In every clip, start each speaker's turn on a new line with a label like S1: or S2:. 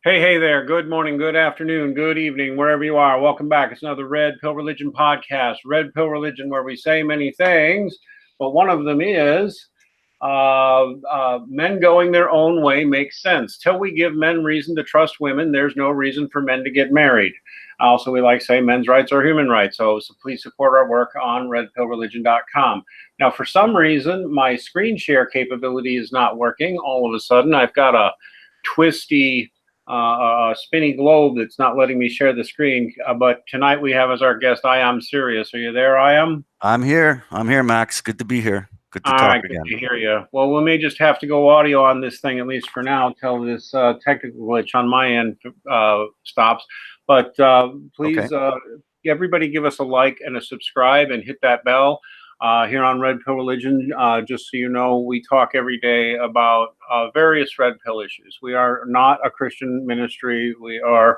S1: Hey there. Good morning, good afternoon, good evening, wherever you are. Welcome back. It's another Red Pill Religion podcast. Red Pill Religion, where we say many things, but one of them is men going their own way makes sense. Till we give men reason to trust women, there's no reason for men to get married. Also, we like to say men's rights are human rights. So please support our work on redpillreligion.com. Now, for some reason, my screen share capability is not working. All of a sudden, I've got a twisty spinning globe that's not letting me share the screen. But tonight we have as our guest Ayam Sirias. Are you there, Ayam?
S2: I'm here. I'm here, Max. Good to be here. Good to
S1: All
S2: talk
S1: right, good
S2: again.
S1: to hear you. Well, we may just have to go audio on this thing, at least for now, until this technical glitch on my end stops. But
S2: Okay.
S1: please, everybody give us a like and a subscribe and hit that bell. Here on Red Pill Religion, just so you know, we talk every day about various red pill issues. We are not a Christian ministry. We are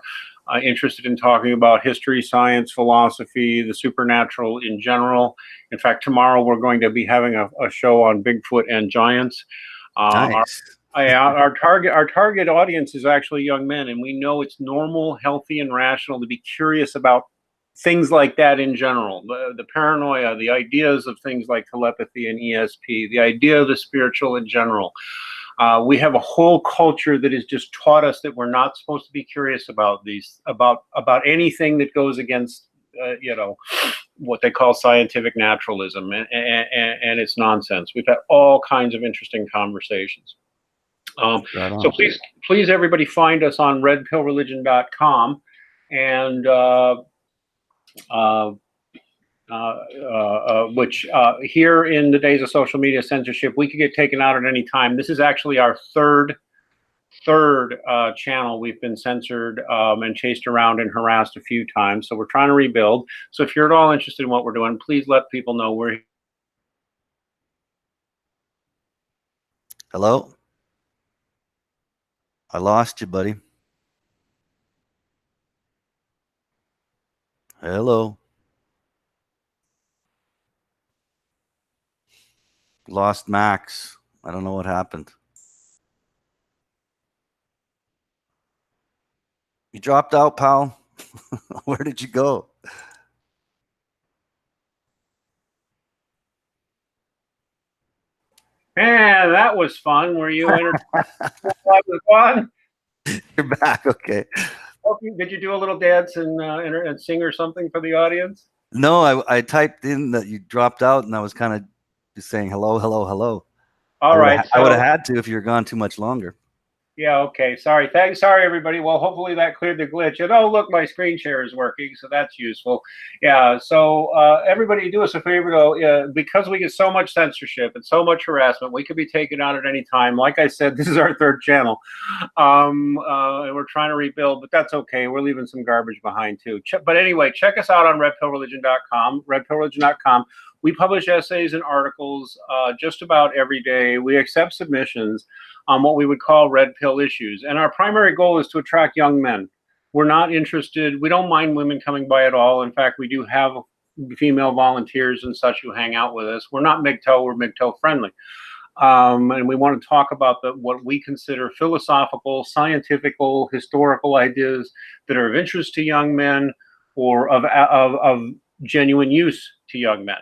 S1: interested in talking about history, science, philosophy, the supernatural in general. In fact, tomorrow we're going to be having a show on Bigfoot and giants. Our,
S2: Nice.
S1: our target audience is actually young men, and we know it's normal, healthy, and rational to be curious about things like that in general. The paranoia, the ideas of things like telepathy and ESP, the idea of the spiritual in general. We have a whole culture that has just taught us that we're not supposed to be curious about these, about anything that goes against, what they call scientific naturalism, and it's nonsense. We've had all kinds of interesting conversations.
S2: Right
S1: So
S2: on.
S1: please, everybody, find us on redpillreligion.com, and uh, which here in the days of social media censorship, we could get taken out at any time. This is actually our third channel we've been censored and chased around and harassed a few times. So we're trying to rebuild. So if you're at all interested in what we're doing, please let people know we're.
S2: Hello? I lost you, buddy. Hello. Lost Max. I don't know what happened. You dropped out, pal. Where did you go?
S1: Man, that was fun. Were you entertained? That was fun.
S2: You're back. Okay.
S1: Did you do a little dance and sing or something for the audience?
S2: No, I typed in that you dropped out, and I was kind of just saying hello, hello, hello.
S1: All right.
S2: I would have
S1: So
S2: had to if you were gone too much longer.
S1: yeah, okay. Sorry. Thanks. Sorry, everybody. Well, hopefully that cleared the glitch. And oh, look, my screen share is working, so that's useful. Yeah. So everybody, do us a favor, though, because we get so much censorship and so much harassment, we could be taken out at any time. Like I said, this is our third channel, and we're trying to rebuild, but that's okay. We're leaving some garbage behind too. But anyway, check us out on redpillreligion.com. Redpillreligion.com. We publish essays and articles just about every day. We accept submissions on what we would call red pill issues. And our primary goal is to attract young men. We're not interested, we don't mind women coming by at all. In fact, we do have female volunteers and such who hang out with us. We're not MGTOW, we're MGTOW friendly. And we want to talk about what we consider philosophical, scientifical, historical ideas that are of interest to young men or of genuine use to young men.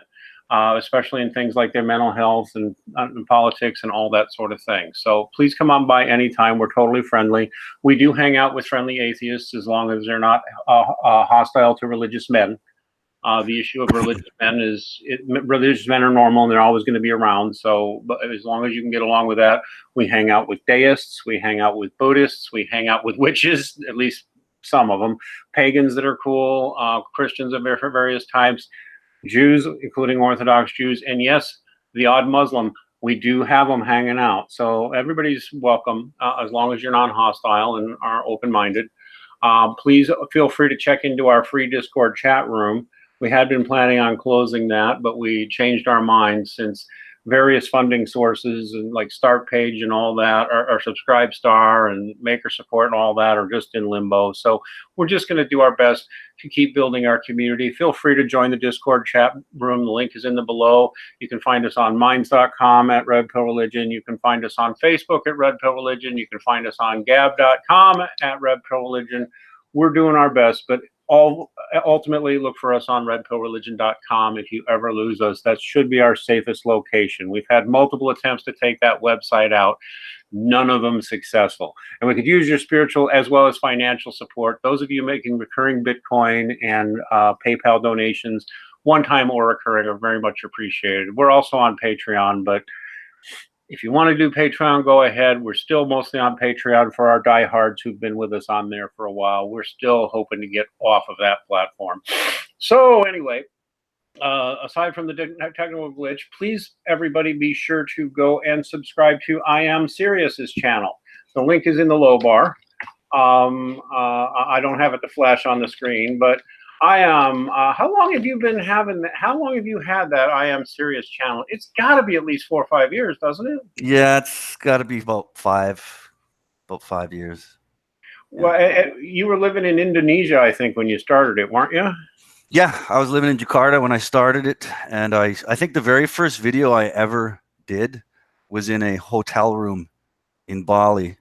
S1: Especially in things like their mental health and politics and all that sort of thing. So please come on by anytime. We're totally friendly. We do hang out with friendly atheists as long as they're not hostile to religious men. The issue of religious men religious men are normal and they're always going to be around. So but as long as you can get along with that, we hang out with deists, we hang out with Buddhists, we hang out with witches, at least some of them, pagans that are cool, Christians of various types, Jews, including Orthodox Jews, and yes, the odd Muslim. We do have them hanging out. So everybody's welcome as long as you're not hostile and are open-minded. Please feel free to check into our free Discord chat room. We had been planning on closing that, but we changed our minds since various funding sources and like Start Page and all that, or Subscribe Star and Maker Support and all that are just in limbo. So we're just going to do our best to keep building our community. Feel free to join the Discord chat room. The link is in the below. You can find us on minds.com at Red Pill Religion. You can find us on Facebook at Red Pill Religion. You can find us on gab.com at Red Pill Religion. We're doing our best, but ultimately look for us on redpillreligion.com. If you ever lose us, that should be our safest location. We've had multiple attempts to take that website out, none of them successful. And we could use your spiritual as well as financial support. Those of you making recurring Bitcoin and PayPal donations, one time or recurring, are very much appreciated. We're also on Patreon, but if you want to do Patreon, go ahead. We're still mostly on Patreon for our diehards who've been with us on there for a while. We're still hoping to get off of that platform. So anyway, aside from the technical glitch, please, everybody, be sure to go and subscribe to Ayam Sirias's channel. The link is in the low bar. I don't have it to flash on the screen, but how long have you been having that? How long have you had that Ayam Sirias channel? It's got to be at least 4 or 5 years, doesn't it?
S2: Yeah, it's got to be about 5 years. Yeah.
S1: Well, you were living in Indonesia, I think, when you started it, weren't you?
S2: Yeah, I was living in Jakarta when I started it, and I think the very first video I ever did was in a hotel room in Bali,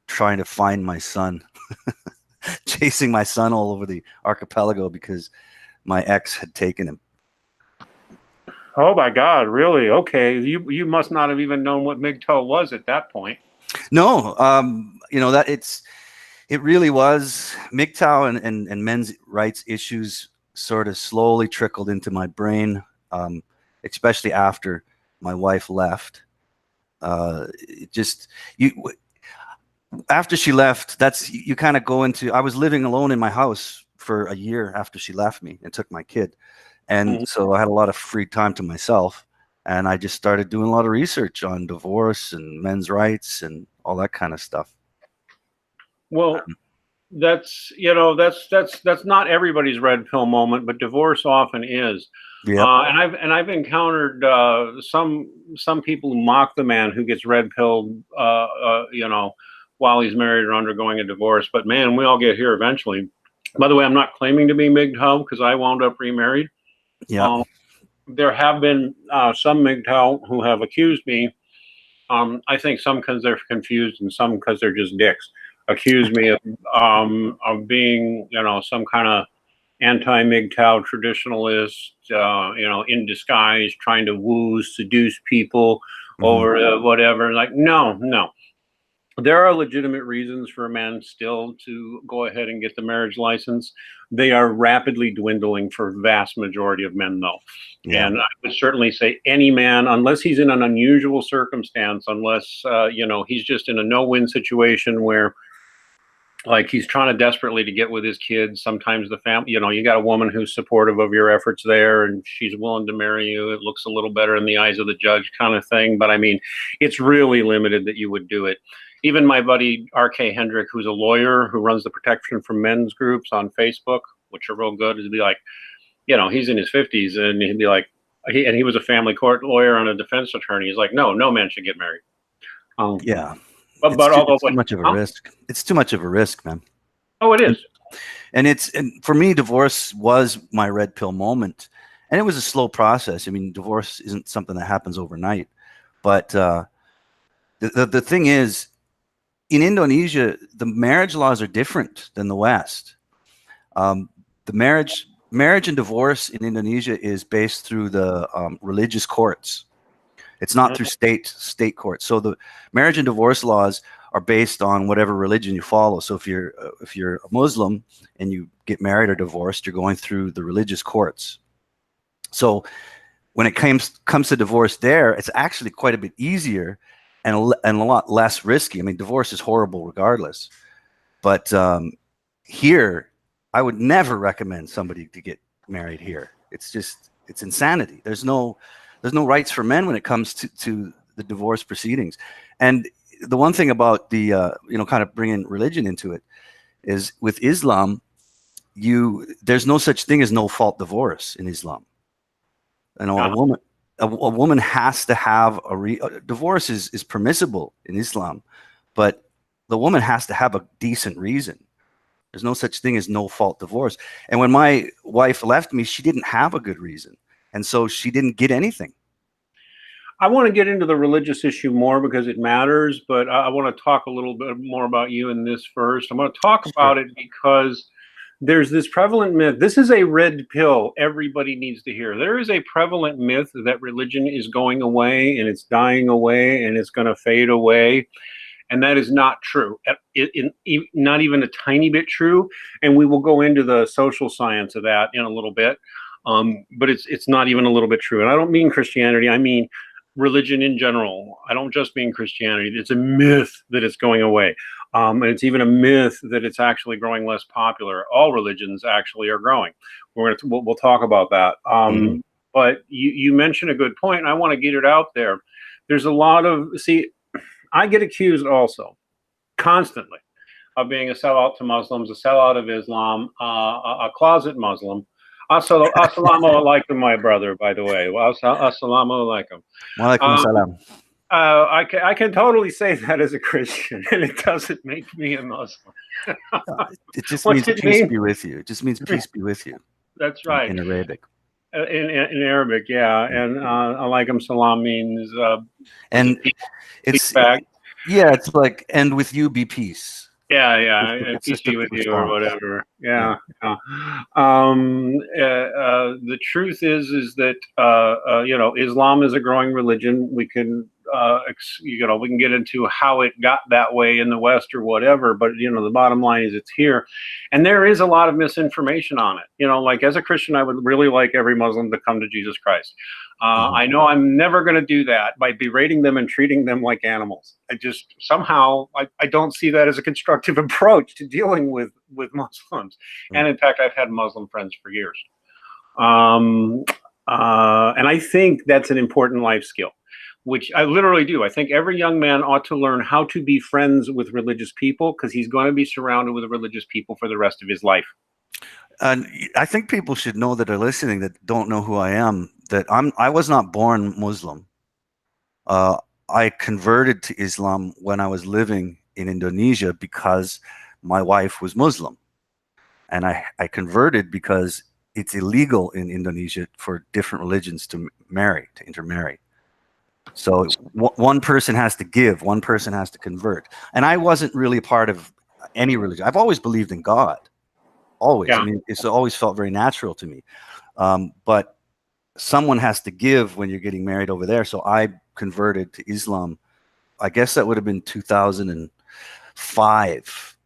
S2: trying to find my son. Chasing my son all over the archipelago because my ex had taken him.
S1: Oh my God, really? Okay, you must not have even known what MGTOW was at that point.
S2: No, you know, that it really was MGTOW and men's rights issues sort of slowly trickled into my brain, especially after my wife left. After she left, you kind of go into, I was living alone in my house for a year after she left me and took my kid. And so I had a lot of free time to myself, and I just started doing a lot of research on divorce and men's rights and all that kind of stuff.
S1: Well, that's not everybody's red pill moment, but divorce often is.
S2: Yeah.
S1: And I've encountered some people who mock the man who gets red pilled, while he's married or undergoing a divorce. But man, we all get here eventually. By the way, I'm not claiming to be MGTOW because I wound up remarried.
S2: Yeah.
S1: There have been some MGTOW who have accused me. I think some because they're confused and some because they're just dicks. Accused me of being, some kind of anti-MGTOW traditionalist, in disguise, trying to woo, seduce people over whatever. Like, no. There are legitimate reasons for men still to go ahead and get the marriage license. They are rapidly dwindling for vast majority of men, though. Yeah. And I would certainly say any man, unless he's in an unusual circumstance, unless, he's just in a no-win situation where, like, he's trying to desperately to get with his kids. Sometimes the family, you got a woman who's supportive of your efforts there and she's willing to marry you. It looks a little better in the eyes of the judge kind of thing. But I mean, it's really limited that you would do it. Even my buddy R.K. Hendrick, who's a lawyer who runs the Protection for Men's groups on Facebook, which are real good, is be like, he's in his 50s and he'd be like, he was a family court lawyer and a defense attorney. He's like, no man should get married.
S2: Yeah.
S1: But
S2: it's too much of a risk. It's too much of a risk, man.
S1: Oh, it is.
S2: And for me, divorce was my red pill moment, and it was a slow process. I mean, divorce isn't something that happens overnight, but the thing is, in Indonesia, the marriage laws are different than the West. The marriage and divorce in Indonesia is based through the religious courts. It's not through state courts. So the marriage and divorce laws are based on whatever religion you follow. So if you're a Muslim and you get married or divorced, you're going through the religious courts. So when it comes to divorce there, it's actually quite a bit easier and a lot less risky. I mean, divorce is horrible regardless. But here, I would never recommend somebody to get married here. It's insanity. There's no rights for men when it comes to the divorce proceedings. And the one thing about the, kind of bringing religion into it is with Islam, there's no such thing as no fault divorce in Islam. A a woman has to have divorce is permissible in Islam, but the woman has to have a decent reason. There's no such thing as no fault divorce. And when my wife left me, she didn't have a good reason, and so she didn't get anything.
S1: I want to get into the religious issue more because it matters, but I want to talk a little bit more about you in this first. I'm going to talk about it because there's this prevalent myth. This is a red pill everybody needs to hear. There is a prevalent myth that religion is going away and it's dying away and it's going to fade away. And that is not true, not even a tiny bit true. And we will go into the social science of that in a little bit. But it's not even a little bit true. And I don't mean Christianity. I mean religion in general. I don't just mean Christianity. It's a myth that it's going away. And it's even a myth that it's actually growing less popular. All religions actually are growing. We'll talk about that. But you mentioned a good point, and I want to get it out there. There's a lot of, I get accused also constantly of being a sellout to Muslims, a sellout of Islam, a closet Muslim. Assalamu alaikum, my brother, by the way. Assalamu alaikum.
S2: Wa alaikum salam.
S1: I can totally say that as a Christian, and it doesn't make me a Muslim.
S2: It just means peace be with you. It just means peace be with you.
S1: That's right.
S2: In Arabic.
S1: In Arabic, yeah. And alaikum salam means
S2: and it's back. Yeah, it's like, and with you be peace.
S1: Yeah, peace be with you or whatever. Yeah. The truth is that Islam is a growing religion. We can we can get into how it got that way in the West or whatever, but the bottom line is it's here, and there is a lot of misinformation on it. Like as a Christian, I would really like every Muslim to come to Jesus Christ. I know I'm never going to do that by berating them and treating them like animals. I just somehow I don't see that as a constructive approach to dealing with Muslims. And in fact, I've had Muslim friends for years. And I think that's an important life skill, which I literally do. I think every young man ought to learn how to be friends with religious people because he's going to be surrounded with religious people for the rest of his life.
S2: And I think people should know that are listening that don't know who I am, that I was not born Muslim. I converted to Islam when I was living in Indonesia because my wife was Muslim. And I converted because it's illegal in Indonesia for different religions to intermarry. So one person has to give, one person has to convert. And I wasn't really a part of any religion. I've always believed in God. Always. Yeah. I mean, it's always felt very natural to me. But someone has to give when you're getting married over there. So I converted to Islam. I guess that would have been 2005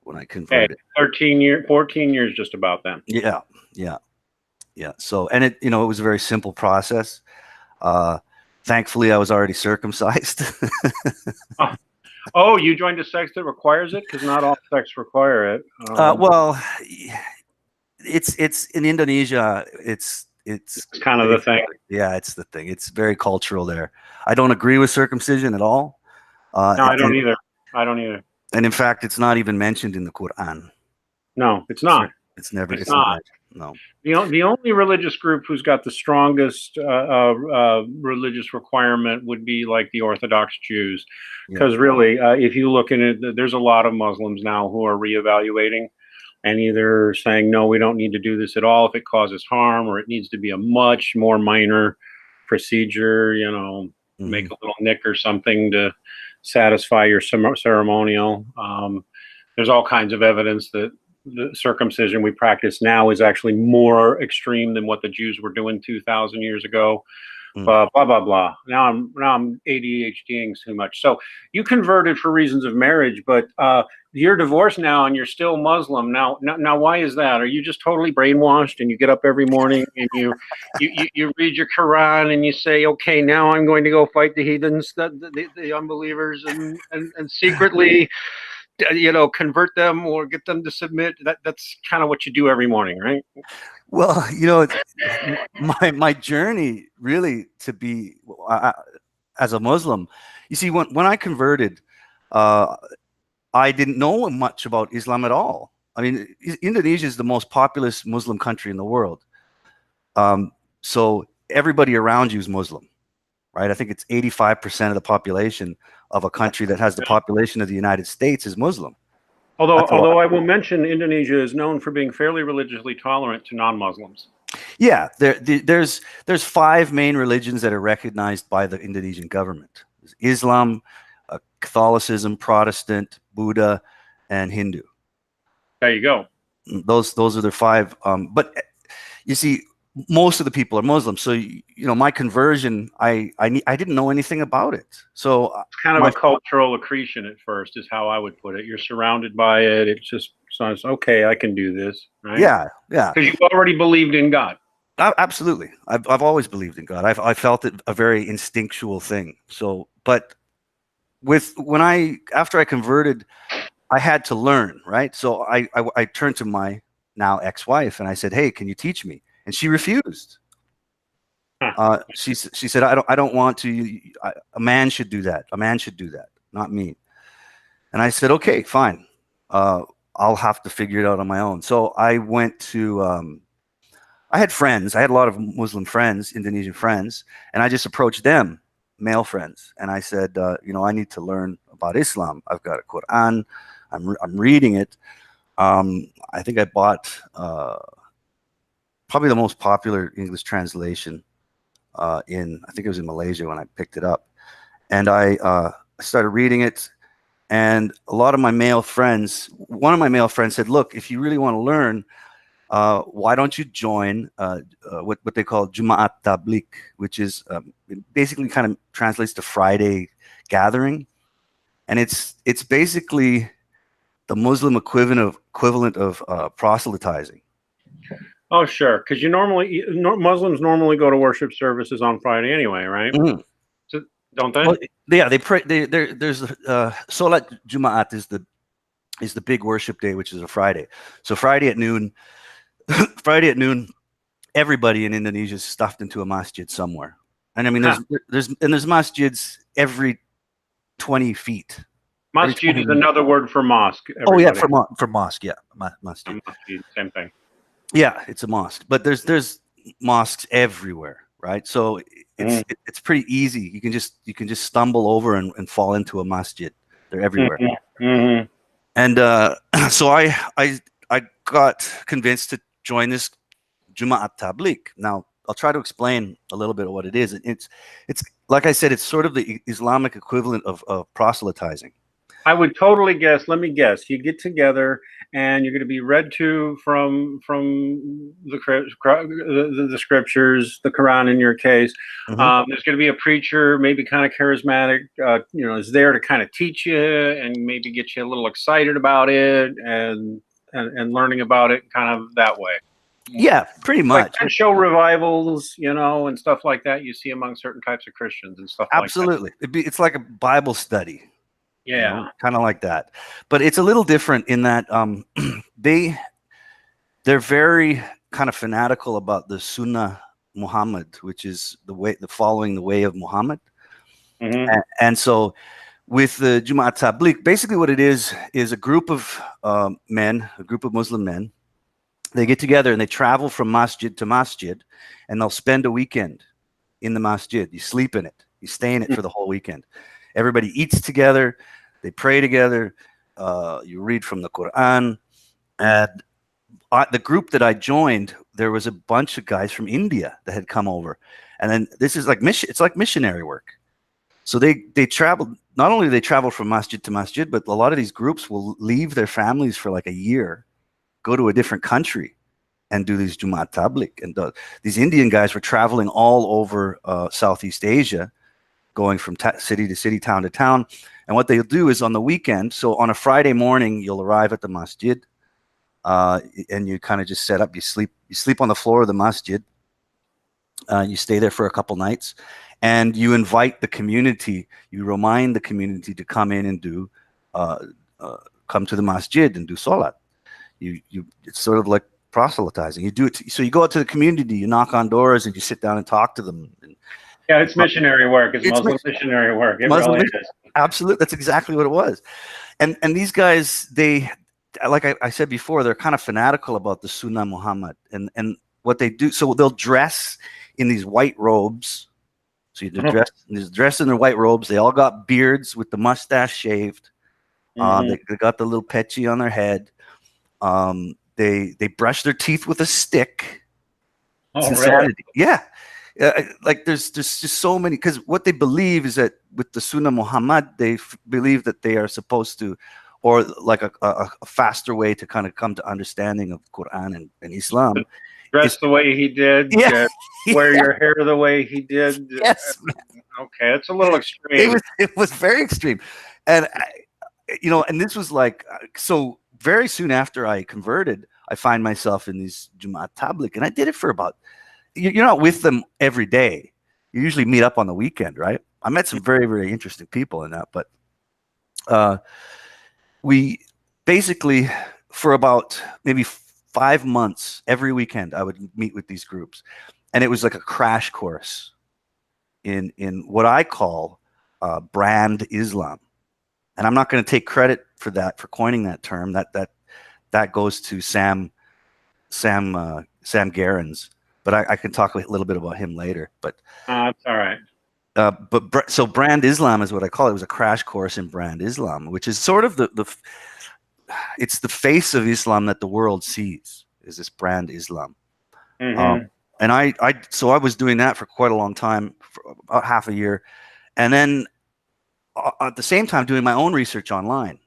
S2: when I converted.
S1: 14 years just about then.
S2: Yeah. So, and it was a very simple process. Thankfully, I was already circumcised.
S1: Oh, you joined a sex that requires it? Because not all sects require it.
S2: Well, it's in Indonesia. It's
S1: kind of the thing.
S2: Yeah, it's the thing. It's very cultural there. I don't agree with circumcision at all.
S1: No, I don't either.
S2: And in fact, it's not even mentioned in the Quran.
S1: No, it's not.
S2: It's never.
S1: It's not.
S2: No.
S1: The only religious group who's got the strongest religious requirement would be like the Orthodox Jews, because really, if you look in it, there's a lot of Muslims now who are reevaluating and either saying, no, we don't need to do this at all if it causes harm, or it needs to be a much more minor procedure, make a little nick or something to satisfy your ceremonial. There's all kinds of evidence that the circumcision we practice now is actually more extreme than what the Jews were doing 2,000 years ago. Blah blah blah. Now I'm ADHDing too much. So you converted for reasons of marriage, but you're divorced now and you're still Muslim. Now why is that? Are you just totally brainwashed and you get up every morning and you read your Quran and you say, okay, now I'm going to go fight the heathens, the unbelievers, and secretly convert them or get them to submit? That's kind of what you do every morning, right?
S2: Well, my journey really to be as a Muslim, you see, when I converted, I didn't know much about Islam at all. I mean, Indonesia is the most populous Muslim country in the world. So everybody around you is Muslim, right? I think it's 85% of the population of a country that has the population of the United States is Muslim.
S1: Although I will mention, Indonesia is known for being fairly religiously tolerant to non-Muslims.
S2: Yeah, there's 5 main religions that are recognized by the Indonesian government: there's Islam, Catholicism, Protestant, Buddha, and Hindu.
S1: There you go.
S2: Those are the 5. But you see, most of the people are Muslim. So my conversion, I didn't know anything about it. So
S1: it's kind of a cultural accretion at first, is how I would put it. You're surrounded by it. It's just sounds okay. I can do this, right?
S2: Yeah.
S1: Because you've already believed in God.
S2: Absolutely, I've always believed in God. I felt it a very instinctual thing. So, but after I converted, I had to learn, right? So I turned to my now ex-wife and I said, "Hey, can you teach me?" And she refused. She said, "I don't want to. A man should do that. A man should do that, not me." And I said, "Okay, fine. I'll have to figure it out on my own." So I went to. I had friends. I had a lot of Muslim friends, Indonesian friends, and I just approached them, male friends, and I said, I need to learn about Islam. I've got a Quran. I'm reading it. I think I bought probably the most popular English translation I think it was in Malaysia when I picked it up, and I started reading it. And a lot of my male friends, one of my male friends said, "Look, if you really want to learn, why don't you join what they call Jumaat Tabligh, which is basically kind of translates to Friday gathering, and it's basically the Muslim equivalent of proselytizing."
S1: Oh, sure, because Muslims normally go to worship services on Friday anyway, right?
S2: Mm-hmm.
S1: So, don't they?
S2: Well, yeah, they pray. There's Solat Jumaat is the big worship day, which is a Friday. So Friday at noon. Friday at noon, everybody in Indonesia is stuffed into a masjid somewhere, and I mean, there's masjids every 20 feet.
S1: Masjid is another word for mosque.
S2: Everybody. Oh yeah, for mosque, yeah, masjid.
S1: Same thing.
S2: Yeah, it's a mosque, but there's mosques everywhere, right? So it's pretty easy. You can just stumble over and fall into a masjid. They're everywhere.
S1: Mm-hmm.
S2: And so I got convinced to join this Jumaat Tabligh. Now I'll try to explain a little bit of what it is. It's like I said, it's sort of the Islamic equivalent of proselytizing.
S1: I would totally guess. Let me guess. You get together and you're going to be read to from the scriptures, the Quran in your case. Mm-hmm. There's going to be a preacher, maybe kind of charismatic, is there to kind of teach you and maybe get you a little excited about it and learning about it kind of that way.
S2: Yeah, pretty much.
S1: Like show revivals, and stuff like that you see among certain types of Christians and stuff.
S2: Absolutely.
S1: Like that.
S2: It's like a Bible study.
S1: Yeah,
S2: kind of like that, but it's a little different in that they're very kind of fanatical about the Sunnah Muhammad, which is following the way of Muhammad. Mm-hmm. And so with the Jumaat Tabligh, basically what it is a group of Muslim men. They get together and they travel from masjid to masjid, and they'll spend a weekend in the masjid. You sleep in it, you stay in it for the whole weekend. Everybody eats together, they pray together, you read from the Quran. And the group that I joined, there was a bunch of guys from India that had come over. And then this is like it's like missionary work. So they traveled, not only do they travel from masjid to masjid, but a lot of these groups will leave their families for like a year, go to a different country and do these Jumaat Tabligh. And these Indian guys were traveling all over Southeast Asia, going from city to city, town to town. And what they'll do is on the weekend, so on a Friday morning, you'll arrive at the masjid, and you kind of just set up, you sleep on the floor of the masjid, you stay there for a couple nights, and you invite the community, you remind the community to come in and come to the masjid and do salat. It's sort of like proselytizing. You do it, so you go out to the community, you knock on doors, and you sit down and talk to them.
S1: Yeah, it's missionary work. It's Muslim missionary work. It really is.
S2: Absolutely, that's exactly what it was. And these guys, they, like I said before, they're kind of fanatical about the Sunnah Muhammad, and what they do, so they'll dress in these white robes. So you dress in their white robes. They all got beards with the mustache shaved. They got the little petchy on their head. They brush their teeth with a stick. It's insanity. Yeah. Like there's just so many, because what they believe is that with the Sunnah Muhammad, they believe that they are supposed to, or like a faster way to kind of come to understanding of Quran and Islam.
S1: Dress the way he did, wear your hair the way he did.
S2: Yes.
S1: Okay, it's a little extreme.
S2: It was very extreme, and and this was like, so very soon after I converted, I find myself in these Jumu'at Tabligh, and I did it for about. You're not with them every day. You usually meet up on the weekend, right? I met some very, very interesting people in that, but we basically, for about maybe 5 months, every weekend, I would meet with these groups, and it was like a crash course in what I call brand Islam. And I'm not going to take credit for coining that term. That goes to Sam Gerrans. But I can talk a little bit about him later. But
S1: that's all right.
S2: So brand Islam is what I call it. It was a crash course in brand Islam, which is sort of it's the face of Islam that the world sees, is this brand Islam. And I was doing that for quite a long time, for about half a year, and then at the same time doing my own research online.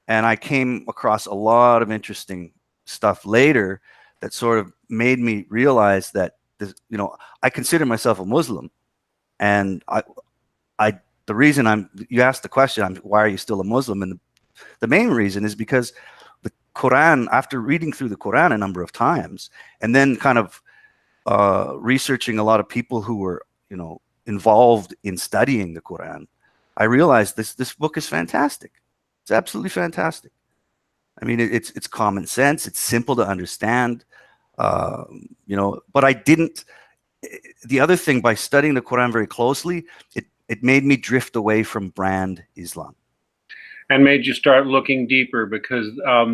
S2: And I came across a lot of interesting stuff later that sort of made me realize that I consider myself a Muslim, and the reason you asked the question, why are you still a Muslim? And the main reason is because the Quran, after reading through the Quran a number of times, and then kind of researching a lot of people who were involved in studying the Quran, I realized this book is fantastic. It's absolutely fantastic. I mean, it's common sense. It's simple to understand, but I didn't. The other thing, by studying the Quran very closely, it made me drift away from brand Islam.
S1: And made you start looking deeper, because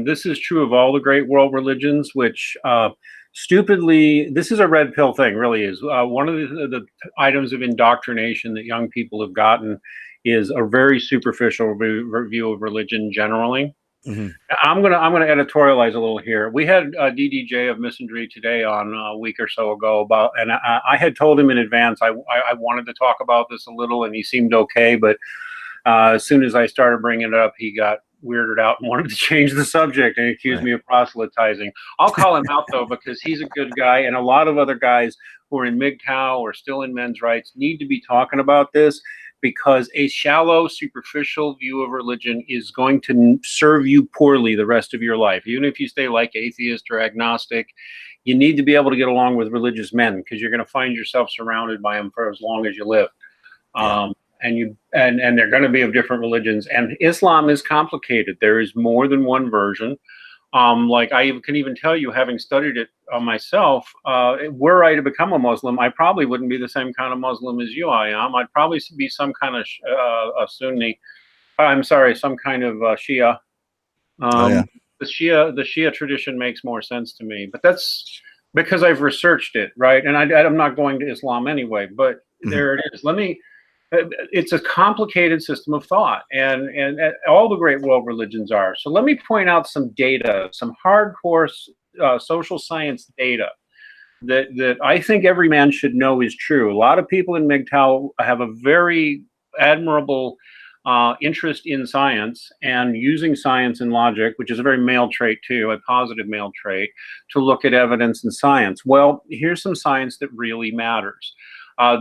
S1: this is true of all the great world religions, which stupidly, this is a red pill thing, really is. One of the items of indoctrination that young people have gotten is a very superficial review of religion generally. I'm gonna editorialize a little here. We had DDJ of Misandry today on a week or so ago about, and I had told him in advance I wanted to talk about this a little, and he seemed okay. But as soon as I started bringing it up, he got weirded out and wanted to change the subject and accused me of proselytizing. I'll call him out though, because he's a good guy, and a lot of other guys who are in MGTOW or still in men's rights need to be talking about this, because a shallow, superficial view of religion is going to serve you poorly the rest of your life. Even if you stay like atheist or agnostic, you need to be able to get along with religious men, because you're going to find yourself surrounded by them for as long as you live. And they're going to be of different religions. And Islam is complicated. There is more than one version. Like I can even tell you, having studied it myself, were I to become a Muslim, I probably wouldn't be the same kind of Muslim as you I am. I'd probably be some kind of a Sunni. I'm sorry, some kind of Shia. The Shia tradition makes more sense to me, but that's because I've researched it, right? And I'm not going to Islam anyway, but there it is. It's a complicated system of thought, and all the great world religions are. So let me point out some data, some hardcore social science data that I think every man should know is true. A lot of people in MGTOW have a very admirable interest in science and using science and logic, which is a very male trait too, a positive male trait, to look at evidence and science. Well, here's some science that really matters.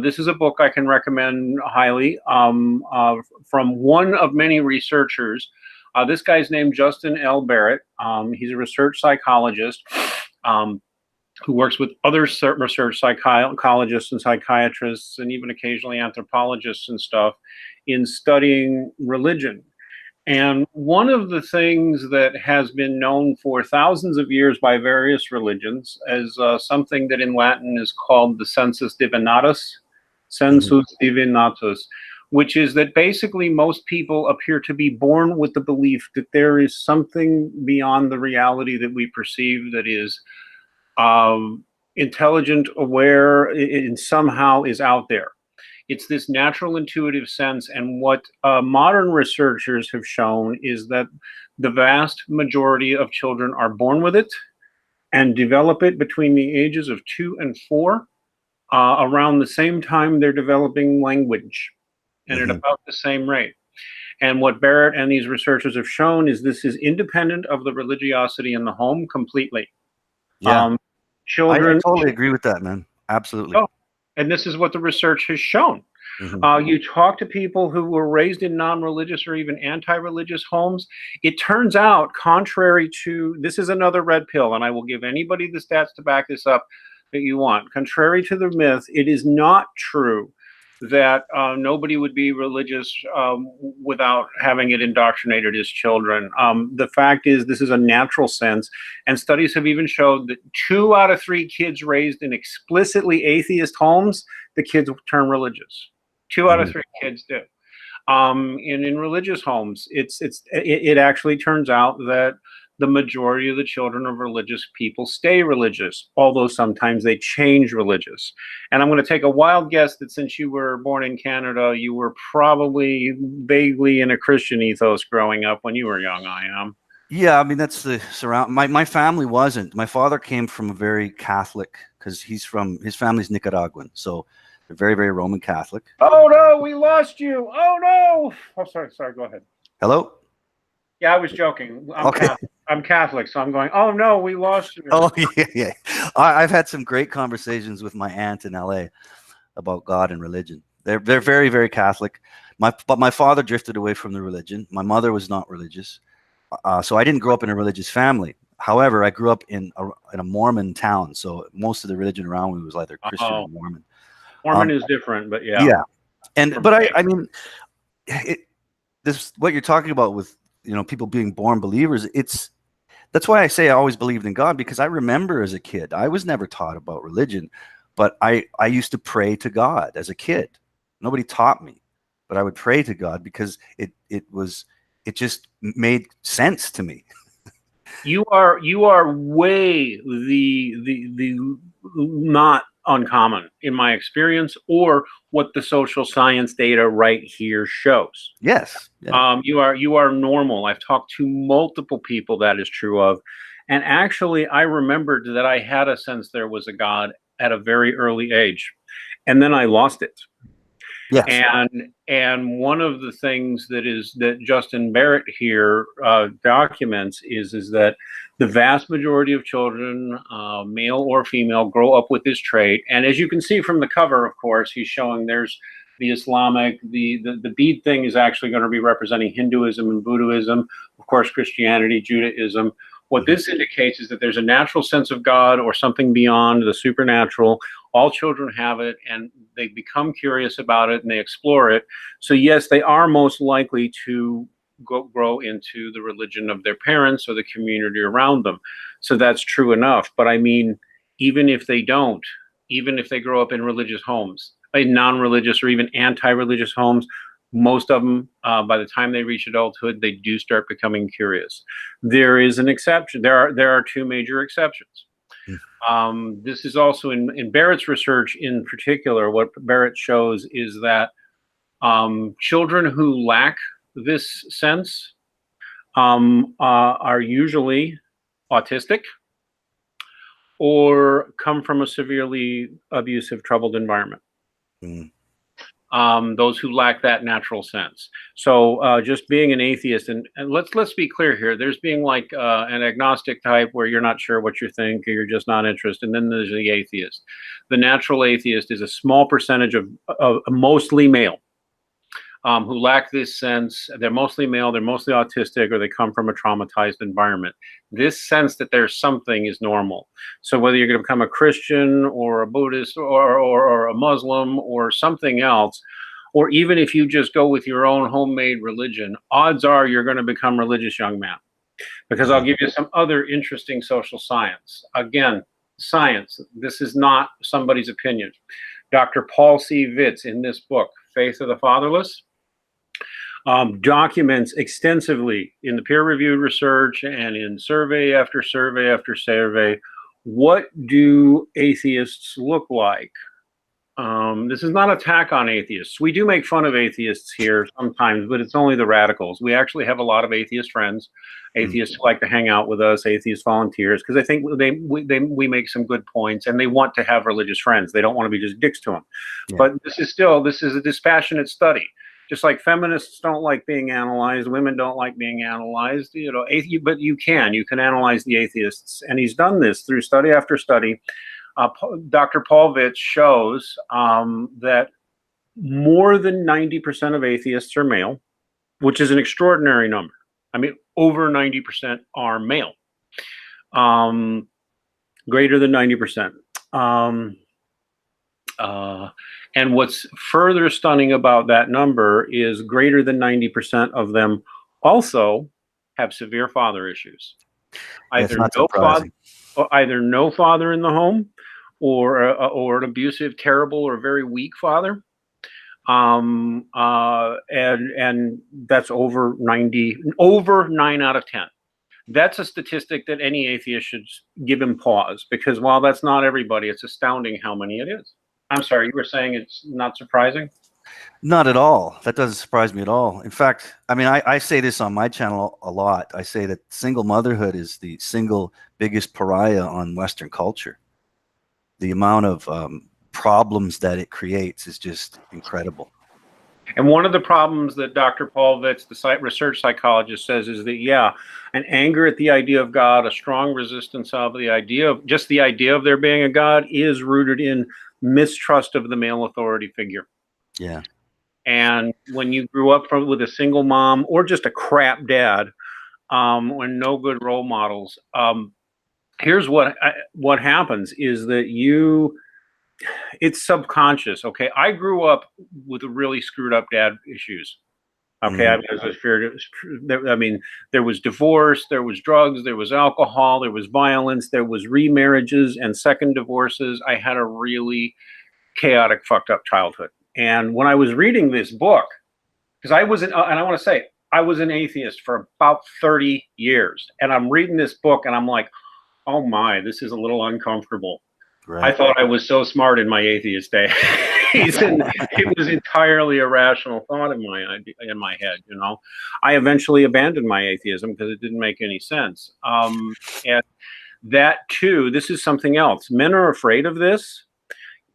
S1: This is a book I can recommend highly from one of many researchers. This guy's named Justin L. Barrett. He's a research psychologist who works with other research psychologists and psychiatrists, and even occasionally anthropologists and stuff, in studying religion. And one of the things that has been known for thousands of years by various religions as something that in Latin is called the sensus divinatus, which is that basically most people appear to be born with the belief that there is something beyond the reality that we perceive that is intelligent, aware, and somehow is out there. It's this natural intuitive sense. And what modern researchers have shown is that the vast majority of children are born with it and develop it between the ages of 2 and 4, around the same time they're developing language, and at about the same rate. And what Barrett and these researchers have shown is this is independent of the religiosity in the home completely.
S2: Yeah.
S1: Children.
S2: I totally agree with that, man. Absolutely.
S1: Oh, and this is what the research has shown. You talk to people who were raised in non-religious or even anti-religious homes. It turns out, contrary to, this is another red pill, and I will give anybody the stats to back this up that you want. Contrary to the myth, it is not true that nobody would be religious without having it indoctrinated as children. The fact is, this is a natural sense, and studies have even showed that 2 out of 3 kids raised in explicitly atheist homes, the kids turn religious. 2 out of 3 kids do. And in religious homes, it actually turns out that the majority of the children of religious people stay religious, although sometimes they change religious. And I'm going to take a wild guess that since you were born in Canada, you were probably vaguely in a Christian ethos growing up when you were young. I am.
S2: Yeah, I mean, that's the surround. My family wasn't. My father came from a very Catholic, because his family's Nicaraguan, so they're very, very Roman Catholic.
S1: Oh no, we lost you. Oh no. Oh, sorry. Go ahead.
S2: Hello.
S1: Yeah, I was joking. I'm Catholic, so I'm going, oh no, we lost you.
S2: Oh yeah. I've had some great conversations with my aunt in LA about God and religion. They're very, very Catholic. But my father drifted away from the religion. My mother was not religious, so I didn't grow up in a religious family. However, I grew up in a Mormon town, so most of the religion around me was either Christian or Mormon.
S1: Mormon is different, but yeah.
S2: Yeah, but I mean, this what you're talking about with people being born believers. That's why I say I always believed in God, because I remember as a kid, I was never taught about religion, but I used to pray to God as a kid. Nobody taught me, but I would pray to God because it just made sense to me.
S1: You are way the not uncommon in my experience, or what the social science data right here shows.
S2: Yes. Yeah.
S1: You are normal. I've talked to multiple people that is true of, and actually I remembered that I had a sense there was a God at a very early age, and then I lost it.
S2: Yes.
S1: And one of the things that Justin Barrett here documents is that the vast majority of children, male or female, grow up with this trait. And as you can see from the cover, of course, he's showing there's the Islamic, the bead thing is actually going to be representing Hinduism and Buddhism, of course, Christianity, Judaism. What this indicates is that there's a natural sense of God or something beyond the supernatural. All children have it, and they become curious about it, and they explore it. So yes, they are most likely to grow into the religion of their parents or the community around them. So that's true enough. But I mean, even if they don't, even if they grow up in religious homes, in non-religious or even anti-religious homes, most of them, by the time they reach adulthood, they do start becoming curious. There is an exception. There are 2 major exceptions. This is also in Barrett's research in particular. What Barrett shows is that children who lack this sense are usually autistic or come from a severely abusive, troubled environment. Those who lack that natural sense. So just being an atheist, and let's be clear here, there's being like an agnostic type where you're not sure what you think or you're just not interested, and then there's the atheist. The natural atheist is a small percentage of mostly male who lack this sense. They're mostly male, they're mostly autistic, or they come from a traumatized environment. This sense that there's something is normal. So whether you're going to become a Christian or a Buddhist or a Muslim or something else, or even if you just go with your own homemade religion, odds are you're going to become religious, young man. Because I'll give you some other interesting social science. Again, science. This is not somebody's opinion. Dr. Paul C. Vitz, in this book, Faith of the Fatherless, documents extensively in the peer-reviewed research and in survey after survey after survey what do atheists look like? This is not an attack on atheists. We do make fun of atheists here sometimes, but it's only the radicals. We actually have a lot of atheist friends, atheists who like to hang out with us, atheist volunteers, because I think we make some good points, and they want to have religious friends. They don't want to be just dicks to them. Yeah. But this is a dispassionate study. Just like feminists don't like being analyzed, women don't like being analyzed. You know, but you can analyze the atheists, and he's done this through study after study. Dr. Paulvitz shows that more than 90% of atheists are male, which is an extraordinary number. I mean, over 90% are male, greater than 90%. And what's further stunning about that number is greater than 90% of them also have severe father issues. Either no father in the home, or an abusive, terrible, or very weak father, and that's over 9 out of 10. That's a statistic that any atheist should give him pause, because while that's not everybody, it's astounding how many it is. I'm sorry, you were saying it's not surprising?
S2: Not at all. That doesn't surprise me at all. In fact, I mean, I say this on my channel a lot. I say that single motherhood is the single biggest pariah on Western culture. The amount of problems that it creates is just incredible.
S1: And one of the problems that Dr. Paulvitz, the research psychologist, says is that, yeah, an anger at the idea of God, a strong resistance of the idea of there being a God, is rooted in mistrust of the male authority figure.
S2: Yeah.
S1: And when you grew up with a single mom or just a crap dad, and no good role models, here's what happens is that it's subconscious. Okay. I grew up with really screwed up dad issues. Okay. I mean, there was divorce, there was drugs, there was alcohol, there was violence, there was remarriages and second divorces. I had a really chaotic, fucked up childhood. And when I was reading this book, because I was and I want to say, I was an atheist for about 30 years. And I'm reading this book and I'm like, oh my, this is a little uncomfortable. Right. I thought I was so smart in my atheist days. It was entirely a rational thought in my head, you know. I eventually abandoned my atheism because it didn't make any sense. And that too, this is something else. Men are afraid of this.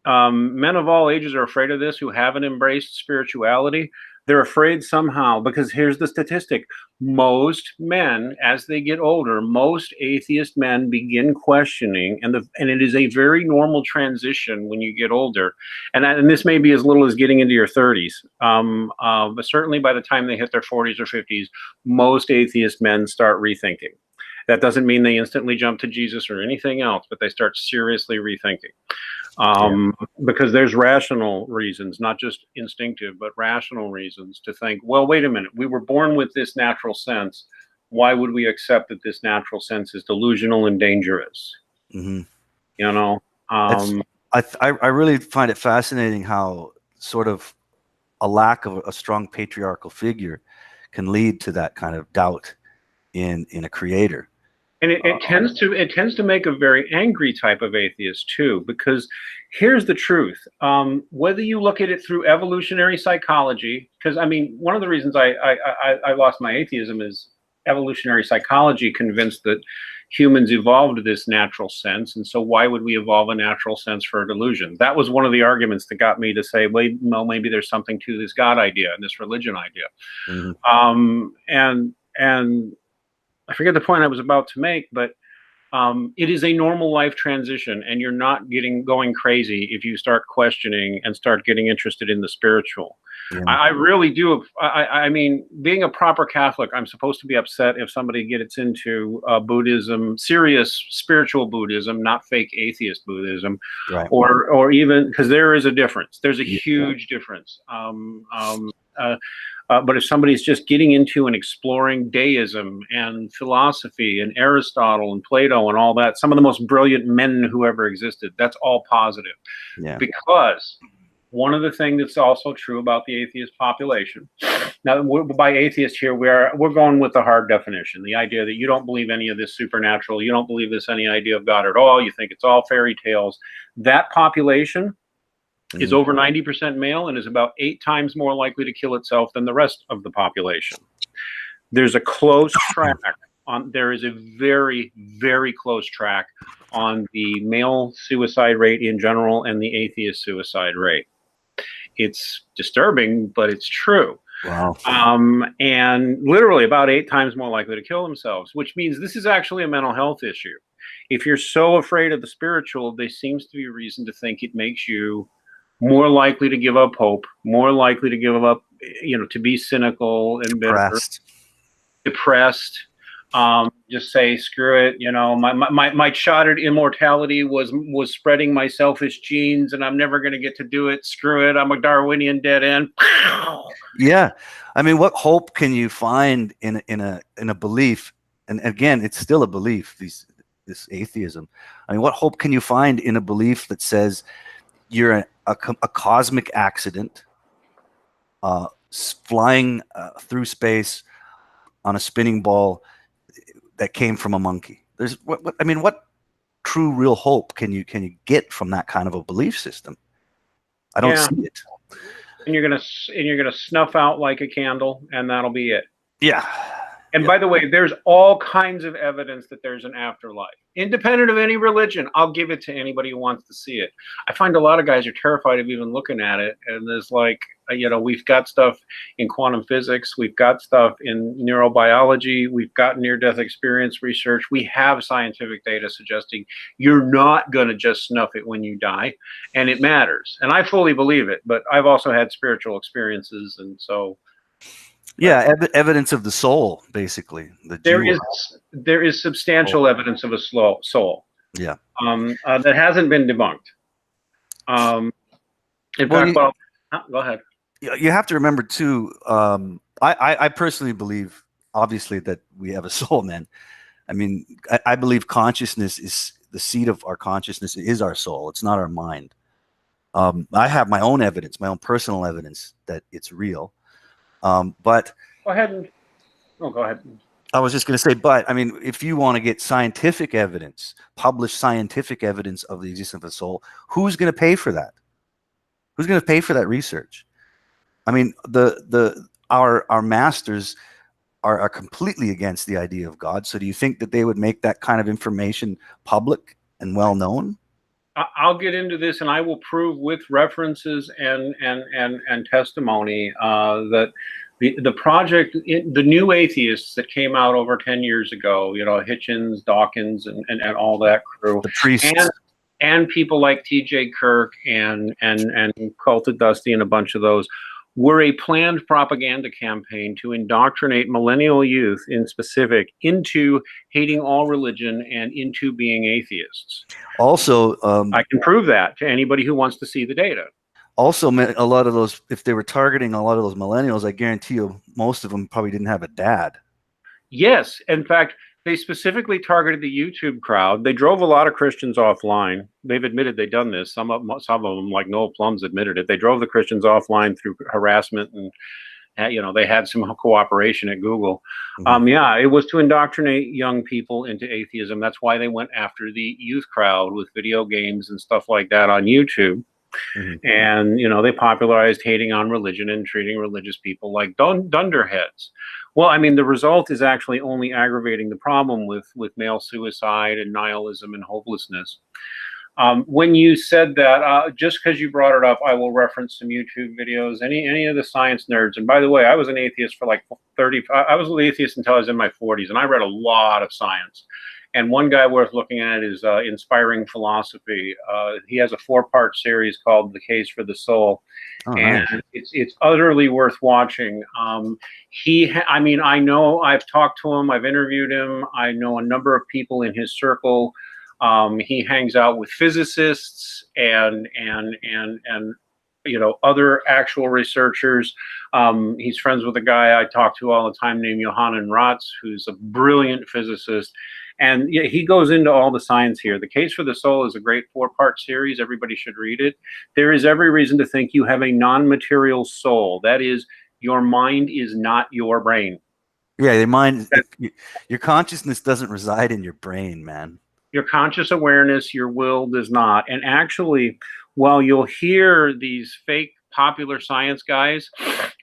S1: Men of all ages are afraid of this who haven't embraced spirituality. They're afraid somehow, because here's the statistic. Most men, as they get older, most atheist men begin questioning, and it is a very normal transition when you get older. And this may be as little as getting into your 30s. But certainly by the time they hit their 40s or 50s, most atheist men start rethinking. That doesn't mean they instantly jump to Jesus or anything else, but they start seriously rethinking. Because there's rational reasons, not just instinctive, but rational reasons to think, well, wait a minute, we were born with this natural sense. Why would we accept that this natural sense is delusional and dangerous? Mm-hmm. You know?
S2: I really find it fascinating how sort of a lack of a strong patriarchal figure can lead to that kind of doubt in a creator.
S1: And it tends to make a very angry type of atheist too, because here's the truth. Whether you look at it through evolutionary psychology, because I mean, one of the reasons I lost my atheism is evolutionary psychology convinced that humans evolved this natural sense, and so why would we evolve a natural sense for a delusion? That was one of the arguments that got me to say, wait, no, maybe there's something to this God idea and this religion idea. Mm-hmm. And I forget the point I was about to make, but it is a normal life transition, and you're not going crazy if you start questioning and start getting interested in the spiritual. Yeah. I really do. I mean, being a proper Catholic, I'm supposed to be upset if somebody gets into Buddhism, serious spiritual Buddhism, not fake atheist Buddhism, right. or even, because there is a difference. There's a huge difference. But if somebody's just getting into and exploring deism and philosophy and Aristotle and Plato and all that, some of the most brilliant men who ever existed, that's all positive. Yeah. Because One of the things that's also true about the atheist population. Now, by atheist here, we're going with the hard definition, the idea that you don't believe any of this supernatural, you don't believe this any idea of God at all, you think it's all fairy tales. That population is over 90% male and is about 8 times more likely to kill itself than the rest of the population. There's a close track on. There is a very, very close track on the male suicide rate in general and the atheist suicide rate. It's disturbing, but it's true.
S2: Wow.
S1: And literally about 8 times more likely to kill themselves, which means this is actually a mental health issue. If you're so afraid of the spiritual, there seems to be a reason to think it makes you more likely to give up hope, more likely to give up, to be cynical and bitter, depressed. Just say screw it. My shot at immortality was spreading my selfish genes, and I'm never going to get to do it. Screw it. I'm a Darwinian dead end.
S2: Yeah, I mean, what hope can you find in a belief? And again, it's still a belief. This atheism. I mean, what hope can you find in a belief that says you're a cosmic accident, flying through space on a spinning ball that came from a monkey? There's what true real hope can you get from that kind of a belief system? I don't see it.
S1: And you're gonna snuff out like a candle, and that'll be it.
S2: Yeah.
S1: And by the way, there's all kinds of evidence that there's an afterlife, independent of any religion. I'll give it to anybody who wants to see it. I find a lot of guys are terrified of even looking at it. And there's we've got stuff in quantum physics. We've got stuff in neurobiology. We've got near-death experience research. We have scientific data suggesting you're not going to just snuff it when you die. And it matters. And I fully believe it. But I've also had spiritual experiences. And so...
S2: Yeah, evidence of the soul, basically.
S1: There is substantial evidence of a soul.
S2: Yeah.
S1: That hasn't been debunked. Go ahead.
S2: You have to remember too. I personally believe, obviously, that we have a soul, man. I mean, I believe consciousness is the seat of our consciousness is our soul. It's not our mind. I have my own evidence, my own personal evidence that it's real. But
S1: go ahead. Go ahead.
S2: I was just going to say, but I mean, if you want to get scientific evidence, published scientific evidence of the existence of a soul, who's going to pay for that? Who's going to pay for that research? I mean, our masters are completely against the idea of God. So do you think that they would make that kind of information public and well known?
S1: I'll get into this, and I will prove with references and testimony that the project, the new atheists that came out over 10 years ago, Hitchens, Dawkins, and all that crew,
S2: the priests,
S1: and people like T.J. Kirk and Cult of Dusty and a bunch of those, were a planned propaganda campaign to indoctrinate millennial youth in specific into hating all religion and into being atheists.
S2: Also,
S1: I can prove that to anybody who wants to see the data.
S2: Also, a lot of those, if they were targeting a lot of those millennials, I guarantee you most of them probably didn't have a dad.
S1: Yes. In fact, they specifically targeted the YouTube crowd. They drove a lot of Christians offline. They've admitted they've done this. Some of them, like Noah Plum's, admitted it. They drove the Christians offline through harassment, and they had some cooperation at Google.
S2: Mm-hmm.
S1: It was to indoctrinate young people into atheism. That's why they went after the youth crowd with video games and stuff like that on YouTube. Mm-hmm. And they popularized hating on religion and treating religious people like dunderheads. Well, I mean, the result is actually only aggravating the problem with male suicide and nihilism and hopelessness. When you said that, just because you brought it up, I will reference some YouTube videos. Any of the science nerds. And by the way, I was an atheist for like 30. I was an atheist until I was in my 40s, and I read a lot of science. And one guy worth looking at is Inspiring Philosophy. He has a 4-part series called The Case for the Soul. Oh, and nice. It's utterly worth watching. I know, I've talked to him, I've interviewed him. I know a number of people in his circle. He hangs out with physicists and other actual researchers. He's friends with a guy I talk to all the time named Johannes Ratz, who's a brilliant physicist. And yeah, he goes into all the science here. The Case for the Soul is a great 4-part series. Everybody should read it. There is every reason to think you have a non-material soul. That is, your mind is not your brain.
S2: Yeah, your consciousness doesn't reside in your brain, man.
S1: Your conscious awareness, your will does not. And actually, while you'll hear these fake popular science guys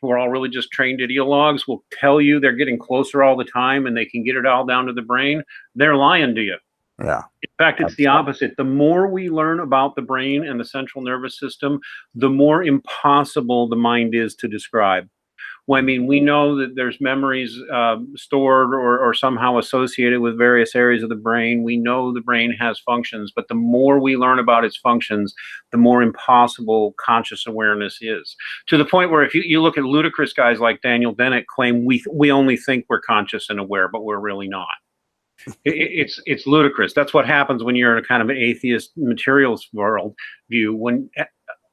S1: who are all really just trained ideologues will tell you they're getting closer all the time and they can get it all down to the brain, they're lying to you.
S2: Yeah.
S1: In fact, it's the opposite. The more we learn about the brain and the central nervous system, the more impossible the mind is to describe. Well, I mean, we know that there's memories stored or somehow associated with various areas of the brain. We know the brain has functions, but the more we learn about its functions, the more impossible conscious awareness is. To the point where if you look at ludicrous guys like Daniel Dennett claim we only think we're conscious and aware, but we're really not. It's ludicrous. That's what happens when you're in a kind of an atheist materialist world view. When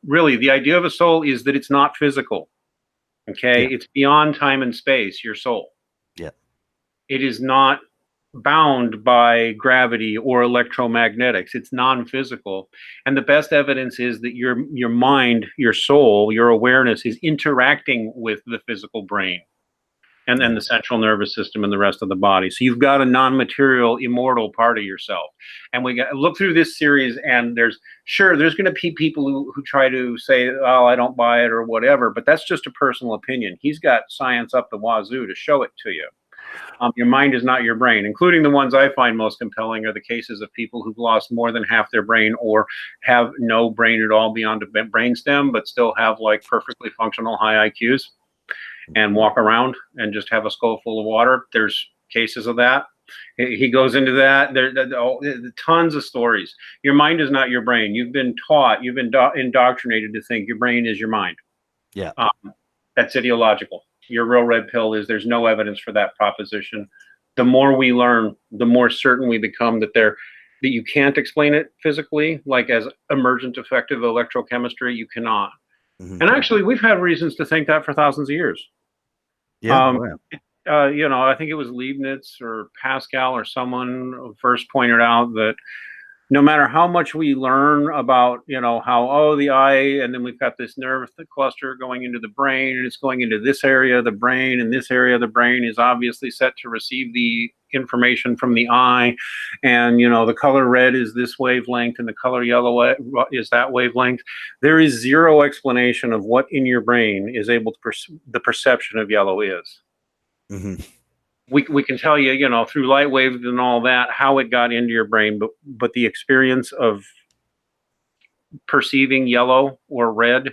S1: really the idea of a soul is that it's not physical. Okay, yeah. It's beyond time and space, your soul.
S2: Yeah.
S1: It is not bound by gravity or electromagnetics. It's non-physical. And the best evidence is that your mind, your soul, your awareness is interacting with the physical brain and then the central nervous system and the rest of the body. So you've got a non-material, immortal part of yourself. And we got look through this series, and there's going to be people who try to say, oh, I don't buy it or whatever, but that's just a personal opinion. He's got science up the wazoo to show it to you. Your mind is not your brain, including the ones I find most compelling are the cases of people who've lost more than half their brain or have no brain at all beyond a brainstem, but still have like perfectly functional high IQs. And walk around and just have a skull full of water. There's cases of that. He goes into that. There tons of stories. Your mind is not your brain. You've been taught, you've been indoctrinated to think your brain is your mind.
S2: Yeah.
S1: That's ideological. Your real red pill is there's no evidence for that proposition. The more we learn, the more certain we become that you can't explain it physically, like as emergent effective electrochemistry, you cannot. Mm-hmm. And actually, we've had reasons to think that for thousands of years.
S2: Yeah.
S1: I think it was Leibniz or Pascal or someone first pointed out that no matter how much we learn about, how, the eye, and then we've got this nerve cluster going into the brain, and it's going into this area of the brain, and this area of the brain is obviously set to receive the information from the eye, and, the color red is this wavelength, and the color yellow is that wavelength. There is zero explanation of what in your brain is able to, the perception of yellow is.
S2: Mm-hmm.
S1: We can tell you, through light waves and all that, how it got into your brain, but the experience of perceiving yellow or red,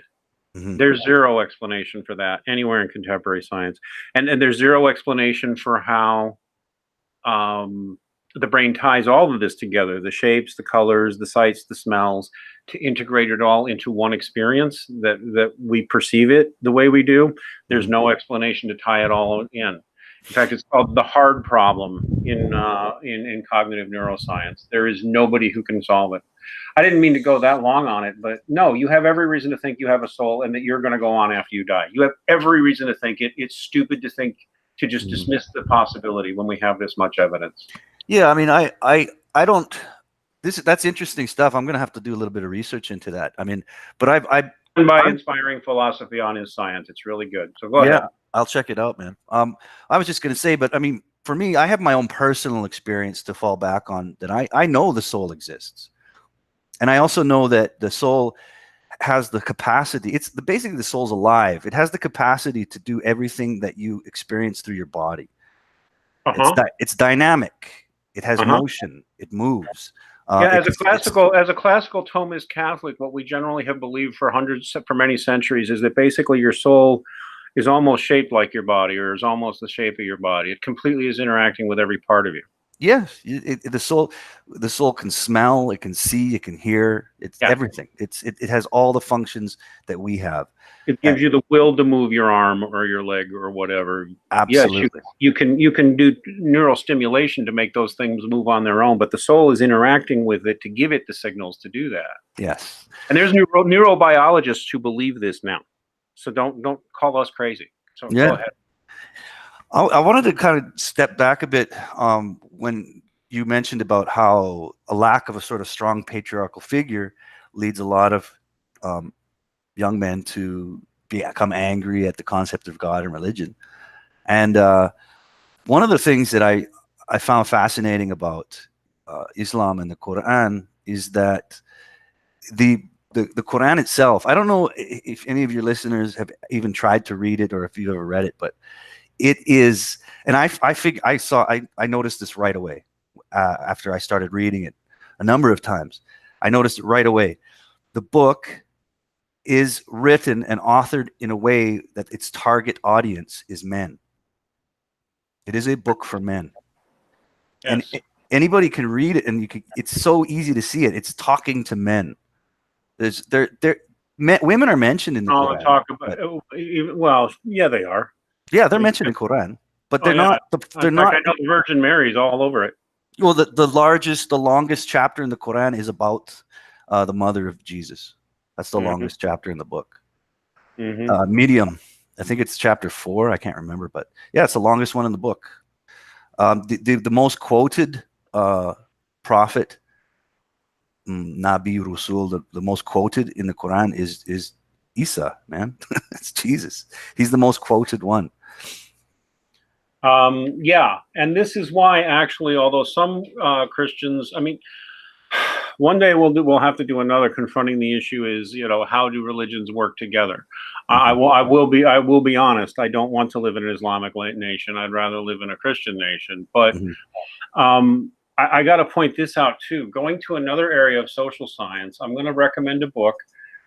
S1: mm-hmm. There's zero explanation for that anywhere in contemporary science. And there's zero explanation for how the brain ties all of this together, the shapes, the colors, the sights, the smells, to integrate it all into one experience that we perceive it the way we do. There's no explanation to tie it all in. In fact, it's called the hard problem in cognitive neuroscience. There is nobody who can solve it. I didn't mean to go that long on it, but no, you have every reason to think you have a soul and that you're going to go on after you die. You have every reason to think it. It's stupid to think to just dismiss the possibility when we have this much evidence.
S2: Yeah, I mean, I don't. That's interesting stuff. I'm going to have to do a little bit of research into that. I mean, but I've
S1: by Inspiring Philosophy on His Science. It's really good. So go ahead.
S2: I'll check it out, man. I was just going to say, but I mean, for me, I have my own personal experience to fall back on that I know the soul exists. And I also know that the soul has the capacity. Basically the soul's alive. It has the capacity to do everything that you experience through your body. It's dynamic. It has motion. It moves.
S1: As a classical Thomist Catholic, what we generally have believed for many centuries is that basically your soul is almost shaped like your body, or is almost the shape of your body. It completely is interacting with every part of you.
S2: Yes, the soul can smell, it can see, it can hear. It's
S1: Yeah.
S2: everything. It has all the functions that we have.
S1: It
S2: Uh,
S1: gives you the will to move your arm or your leg or whatever. Yes,
S2: absolutely.
S1: you can do neural stimulation to make those things move on their own, but the soul is interacting with it to give it the signals to do that.
S2: Yes.
S1: And there's neurobiologists who believe this now. So don't call us crazy. So go
S2: Yeah.
S1: ahead.
S2: I wanted to kind of step back a bit when you mentioned about how a lack of a sort of strong patriarchal figure leads a lot of um, young men to become angry at the concept of God and religion. And one of the things that I found fascinating about Islam and the Quran is that the, the Quran itself, I don't know if any of your listeners have even tried to read it or if you've ever read it, but it is, and I noticed this right away after I started reading it a number of times. I noticed it right away. The book is written and authored in a way that its target audience is men. It is a book for men, and
S1: Yes.
S2: anybody can read it, and you can. It's so easy to see it. It's talking to men. Women are mentioned in the
S1: I'll
S2: Quran,
S1: talk about.
S2: but
S1: Well, yeah, they are.
S2: yeah, they're
S1: They,
S2: mentioned in Quran, but
S1: oh
S2: they're
S1: yeah.
S2: not.
S1: In
S2: They're
S1: fact, I
S2: not.
S1: know the Virgin Mary's all over it.
S2: Well, the longest chapter in the Quran is about the mother of Jesus. That's the
S1: Hmm.
S2: longest chapter in the book.
S1: Hmm.
S2: Medium, I think it's chapter 4. I can't remember, but yeah, it's the longest one in the book. The most quoted prophet, Nabi Rasul, the most quoted in the Quran is Isa, man. It's Jesus. He's the most quoted one.
S1: Yeah, and this is why actually, although some Christians, I mean, one day we'll have to do another confronting the issue is, how do religions work together?
S2: Hmm.
S1: I will be honest. I don't want to live in an Islamic nation. I'd rather live in a Christian nation. But
S2: Hmm.
S1: I got to point this out too. Going to another area of social science, I'm going to recommend a book.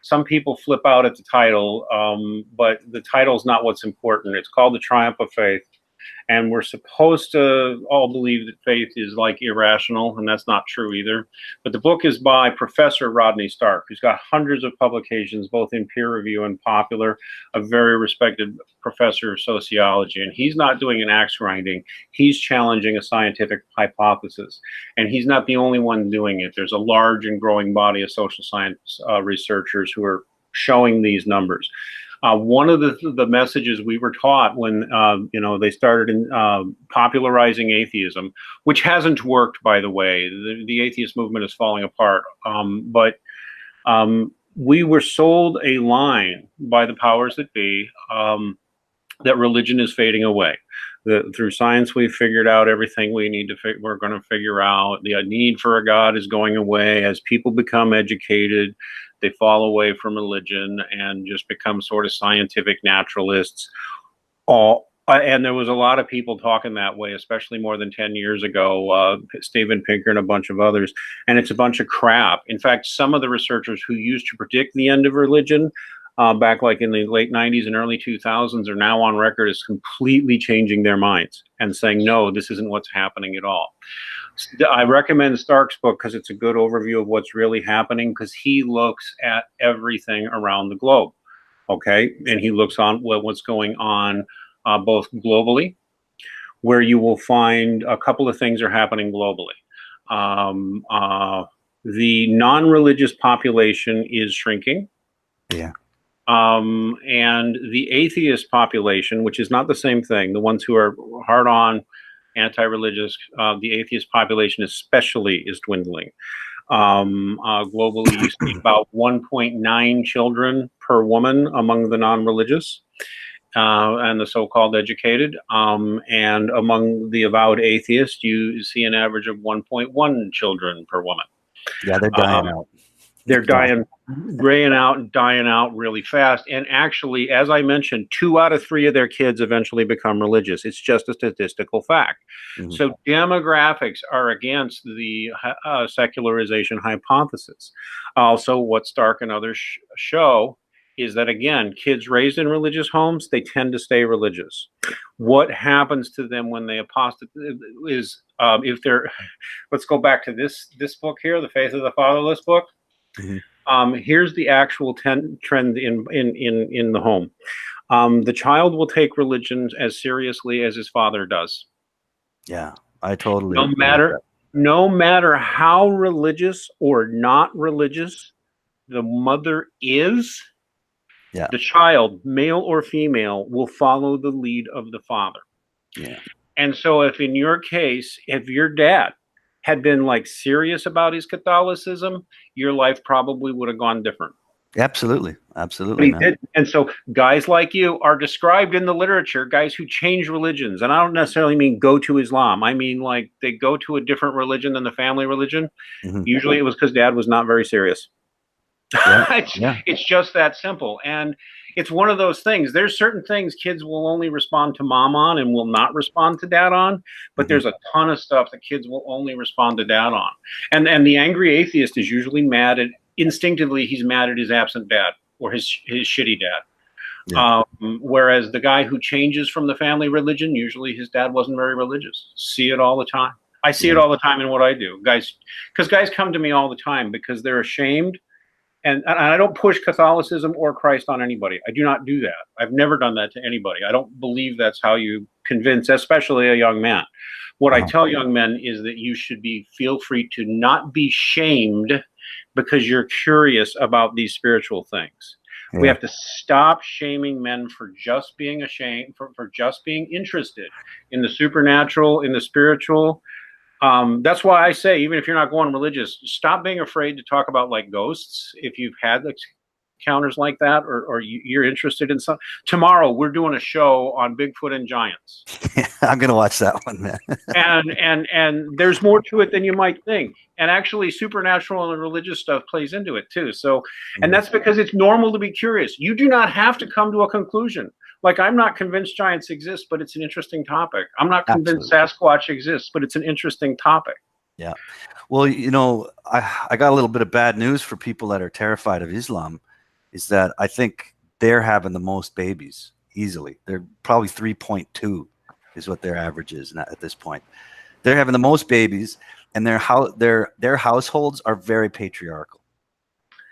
S1: Some people flip out at the title, but the title's not what's important. It's called The Triumph of Faith. And we're supposed to all believe that faith is like irrational, and that's not true either. But the book is by Professor Rodney Stark, who's got hundreds of publications, both in peer review and popular, a very respected professor of sociology. And he's not doing an axe grinding, he's challenging a scientific hypothesis. And he's not the only one doing it. There's a large and growing body of social science researchers who are showing these numbers. One of the messages we were taught when they started in, popularizing atheism, which hasn't worked, by the way. The atheist movement is falling apart. But we were sold a line by the powers that be, that religion is fading away. Through science, we've figured out everything we need to. We're going to figure out the need for a God is going away as people become educated. They fall away from religion and just become sort of scientific naturalists. And there was a lot of people talking that way, especially more than 10 years ago, Steven Pinker and a bunch of others. And it's a bunch of crap. In fact, some of the researchers who used to predict the end of religion back like in the late 90s and early 2000s are now on record as completely changing their minds and saying, no, this isn't what's happening at all. I recommend Stark's book because it's a good overview of what's really happening, because he looks at everything around the globe. Okay. And he looks on what's going on both globally, where you will find a couple of things are happening globally. The non-religious population is shrinking.
S2: Yeah.
S1: And the atheist population, which is not the same thing, the ones who are hard on anti-religious, the atheist population especially is dwindling. Globally, you see about 1.9 children per woman among the non-religious and the so-called educated. And among the avowed atheists, you see an average of 1.1 children per woman.
S2: Yeah, they're dying out.
S1: They're graying out and dying out really fast. And actually, as I mentioned, 2 out of 3 of their kids eventually become religious. It's just a statistical fact.
S2: Mm-hmm.
S1: So demographics are against the secularization hypothesis. Also, what Stark and others show is that, again, kids raised in religious homes, they tend to stay religious. What happens to them when they apostate is, if they're, let's go back to this book here, The Faith of the Fatherless book. Here's the actual trend in the home. The child will take religion as seriously as his father does.
S2: Yeah, I totally
S1: no matter how religious or not religious the mother is, the child, male or female, will follow the lead of the father.
S2: Yeah.
S1: And so if in your case, if your dad had been like serious about his Catholicism, your life probably would have gone different.
S2: Absolutely. Absolutely.
S1: But he did. And so guys like you are described in the literature, guys who change religions. And I don't necessarily mean go to Islam. I mean, like, they go to a different religion than the family religion. Usually it was because dad was not very serious. It's just that simple. And it's one of those things. There's certain things kids will only respond to mom on and will not respond to dad on. But there's a ton of stuff that kids will only respond to dad on. And the angry atheist is usually mad at, instinctively, he's mad at his absent dad or his shitty dad. Whereas the guy who changes from the family religion, usually his dad wasn't very religious. See it all the time. I see it all the time in what I do. Guys, because guys come to me all the time because they're ashamed. And I don't push Catholicism or Christ on anybody. I do not do that. I've never done that to anybody. I don't believe that's how you convince, especially a young man. What I tell young men is that you should feel free to not be shamed because you're curious about these spiritual things. We have to stop shaming men for just being ashamed, for just being interested in the supernatural, in the spiritual. That's why I say, even if you're not going religious, stop being afraid to talk about like ghosts. If you've had encounters like that, or you're interested in some. Tomorrow we're doing a show on Bigfoot and giants.
S2: I'm gonna watch that one, man.
S1: and there's more to it than you might think. And actually, supernatural and religious stuff plays into it too. So, and that's because it's normal to be curious. You do not have to come to a conclusion. Like, I'm not convinced giants exist, but it's an interesting topic. I'm not convinced Sasquatch exists, but it's an interesting topic.
S2: Yeah. Well, you know, I got a little bit of bad news for people that are terrified of Islam, is that I think they're having the most babies easily. They're probably 3.2 is what their average is at this point. They're having the most babies, and their households are very patriarchal.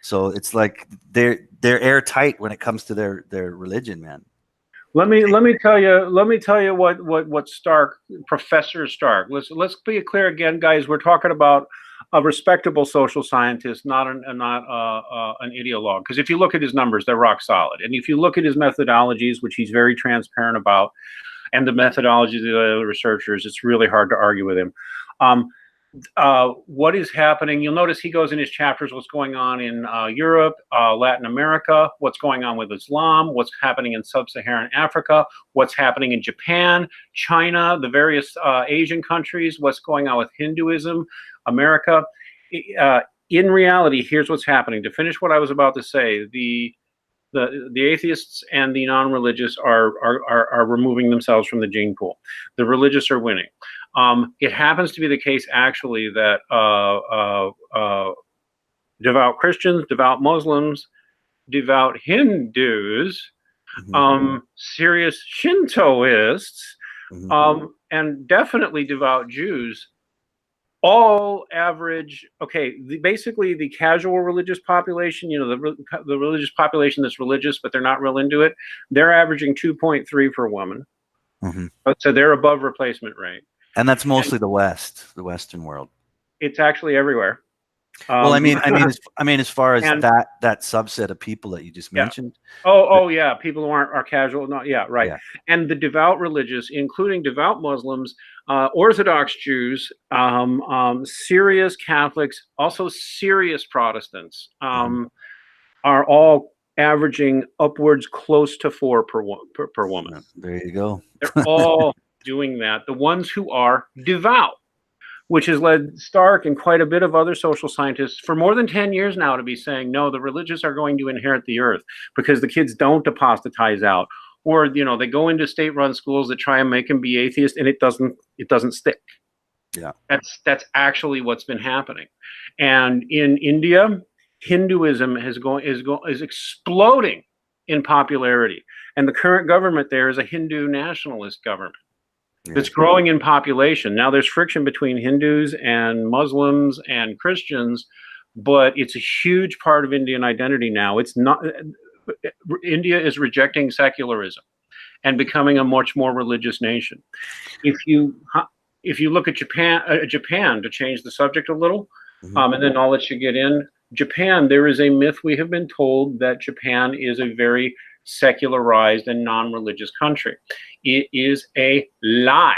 S2: So it's like they're airtight when it comes to their religion, man.
S1: Let me tell you what Professor Stark. Let's be clear again, guys. We're talking about a respectable social scientist, not an ideologue. Because if you look at his numbers, they're rock solid. And if you look at his methodologies, which he's very transparent about, and the methodologies of the other researchers, it's really hard to argue with him. What is happening? You'll notice he goes in his chapters what's going on in Europe, Latin America, what's going on with Islam, what's happening in sub-Saharan Africa, what's happening in Japan, China, the various Asian countries, what's going on with Hinduism, America. In reality, here's what's happening. To finish what I was about to say, the atheists and the non-religious are removing themselves from the gene pool. The religious are winning. It happens to be the case, actually, that devout Christians, devout Muslims, devout Hindus, serious Shintoists, and definitely devout Jews all average, basically the casual religious population, you know, the religious population that's religious, but they're not real into it, they're averaging 2.3 for a woman. So they're above replacement rate.
S2: And that's mostly the Western world.
S1: It's actually everywhere.
S2: Well, I mean, as far as that subset of people that you just mentioned.
S1: Oh, yeah, people who are casual. No, yeah, right. Yeah. And the devout religious, including devout Muslims, Orthodox Jews, serious Catholics, also serious Protestants, are all averaging upwards close to 4 per woman.
S2: There you go.
S1: They're all doing that. The ones who are devout, which has led Stark and quite a bit of other social scientists for more than 10 years now to be saying, no, the religious are going to inherit the earth because the kids don't apostatize out. Or, you know, they go into state-run schools that try and make them be atheist, and it doesn't stick.
S2: Yeah,
S1: that's actually what's been happening. And in India, Hinduism is exploding in popularity. And the current government there is a Hindu nationalist government that's growing in population. Now there's friction between Hindus and Muslims and Christians, but it's a huge part of Indian identity now. It's not, India is rejecting secularism and becoming a much more religious nation. If you look at Japan, to change the subject a little, and then I'll let you get in. Japan, there is a myth we have been told that Japan is a very secularized and non-religious country. It is a lie.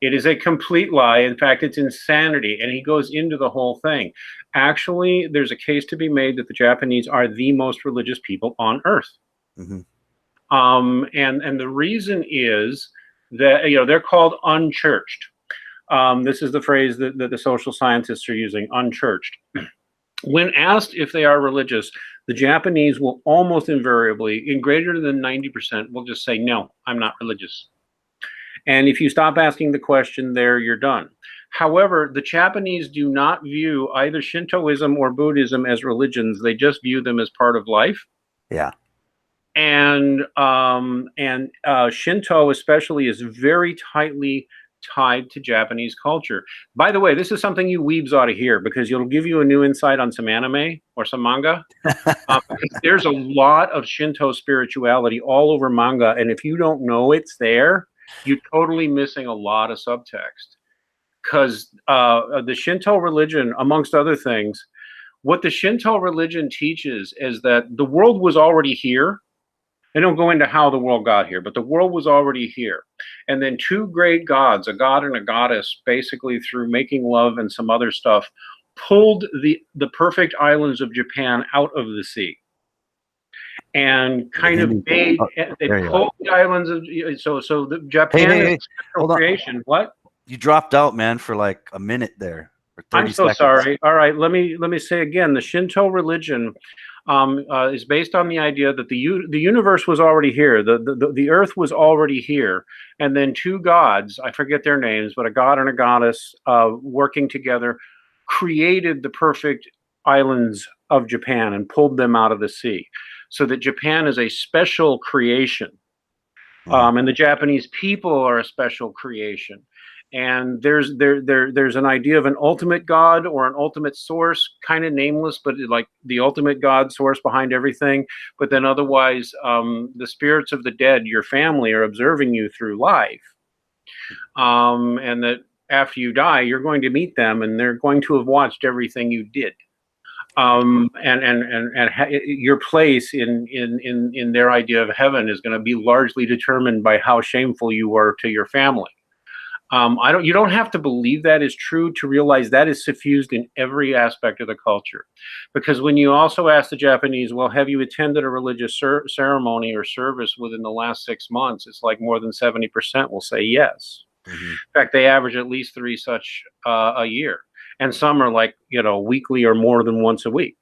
S1: It is a complete lie. In fact, it's insanity. And he goes into the whole thing. Actually, there's a case to be made that the Japanese are the most religious people on earth. And the reason is that, they're called unchurched. This is the phrase that the social scientists are using, unchurched. When asked if they are religious, the Japanese will almost invariably, in greater than 90%, will just say, no, I'm not religious. And if you stop asking the question there, you're done. However, the Japanese do not view either Shintoism or Buddhism as religions. They just view them as part of life.
S2: Yeah.
S1: And Shinto especially is very tightly tied to Japanese culture. By the way, this is something you weebs ought to hear, because it'll give you a new insight on some anime or some manga. There's a lot of Shinto spirituality all over manga, and if you don't know it's there, you're totally missing a lot of subtext. Because the Shinto religion, amongst other things, what the Shinto religion teaches is that the world was already here. They don't go into how the world got here, but the world was already here. And then two great gods, a god and a goddess, basically through making love and some other stuff, pulled the perfect islands of Japan out of the sea. And kind of made, they pulled the islands of, so the Japan is a creation. What?
S2: You dropped out, man, for like a minute there. Or 30
S1: I'm so
S2: seconds.
S1: sorry. All right, let me say again, the Shinto religion is based on the idea that the universe was already here. The earth was already here. And then two gods, I forget their names, but a god and a goddess working together created the perfect islands of Japan and pulled them out of the sea. So that Japan is a special creation. And the Japanese people are a special creation. And there's an idea of an ultimate God or an ultimate source, kind of nameless, but like the ultimate God source behind everything. But then otherwise, the spirits of the dead, your family, are observing you through life. And that after you die, you're going to meet them, and they're going to have watched everything you did. And your place in their idea of heaven is going to be largely determined by how shameful you were to your family. You don't have to believe that is true to realize that is suffused in every aspect of the culture. Because when you also ask the Japanese, well, have you attended a religious ceremony or service within the last 6 months? It's like more than 70% will say yes. In fact, they average at least 3 such a year. And some are like, weekly or more than once a week.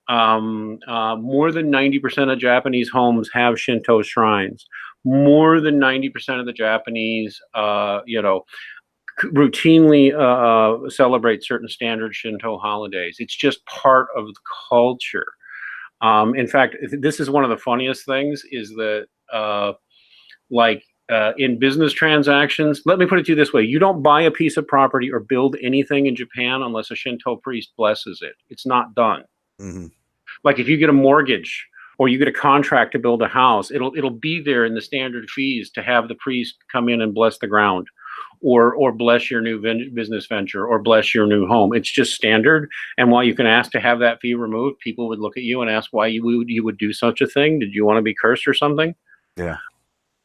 S1: More than 90% of Japanese homes have Shinto shrines. More than 90% of the Japanese, routinely celebrate certain standard Shinto holidays. It's just part of the culture. In fact, this is one of the funniest things is that, in business transactions, let me put it to you this way. You don't buy a piece of property or build anything in Japan unless a Shinto priest blesses it. It's not done. Like if you get a mortgage or you get a contract to build a house, it'll be there in the standard fees to have the priest come in and bless the ground or bless your new business venture or bless your new home. It's just standard. And while you can ask to have that fee removed, people would look at you and ask why you would do such a thing. Did you want to be cursed or something? Yeah.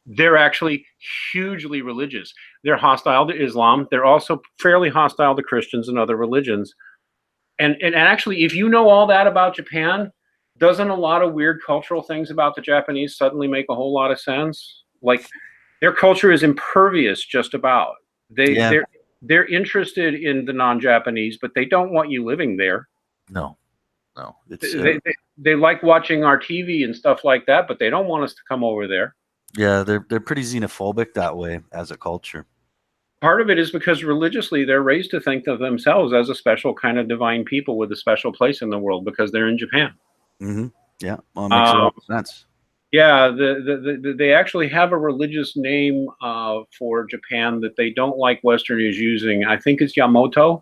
S1: They're actually hugely religious. They're hostile to Islam. They're also fairly hostile to Christians and other religions. And actually, if you know all that about Japan, doesn't a lot of weird cultural things about the Japanese suddenly make a whole lot of sense? Like their culture is impervious just about. They're interested in the non-Japanese, but they don't want you living there.
S2: No. It's,
S1: they like watching our TV and stuff like that, but they don't want us to come over there.
S2: Yeah, they're pretty xenophobic that way as a culture.
S1: Part of it is because religiously they're raised to think of themselves as a special kind of divine people with a special place in the world because they're in Japan.
S2: Yeah, well, it makes a lot of sense.
S1: Yeah, they actually have a religious name for Japan that they don't like Westerners using. I think it's Yamoto.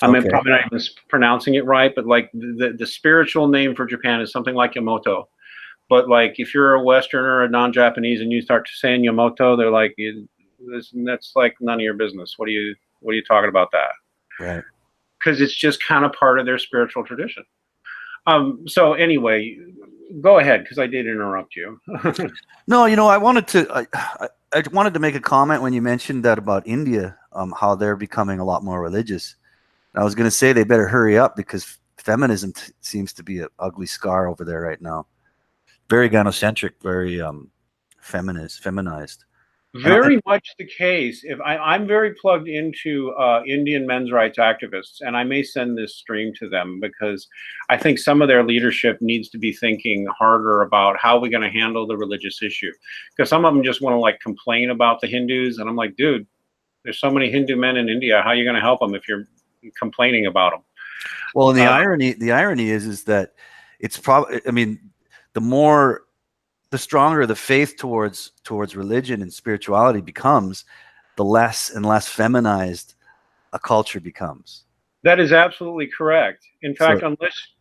S1: I mean,
S2: Okay.
S1: probably not even pronouncing it right, but like the spiritual name for Japan is something like Yamoto. But like if you're a Westerner, a non-Japanese, and you start saying Yamoto, they're like, that's like none of your business. What are you talking about that?
S2: Right.
S1: Because it's just kind of part of their spiritual tradition. So anyway, go ahead because I did interrupt you.
S2: No, I wanted to make a comment when you mentioned that about India, how they're becoming a lot more religious. I was going to say they better hurry up because feminism seems to be an ugly scar over there right now. Very gynocentric, very feminized. And
S1: Very much the case. If I'm very plugged into Indian men's rights activists, and I may send this stream to them because I think some of their leadership needs to be thinking harder about how we're going to handle the religious issue. Because some of them just want to like complain about the Hindus, and I'm like, dude, there's so many Hindu men in India. How are you going to help them if you're complaining about them?
S2: well, and the irony is that it's probably, I mean, the stronger the faith towards religion and spirituality becomes, the less and less feminized a culture becomes.
S1: That is absolutely correct. In
S2: So
S1: fact,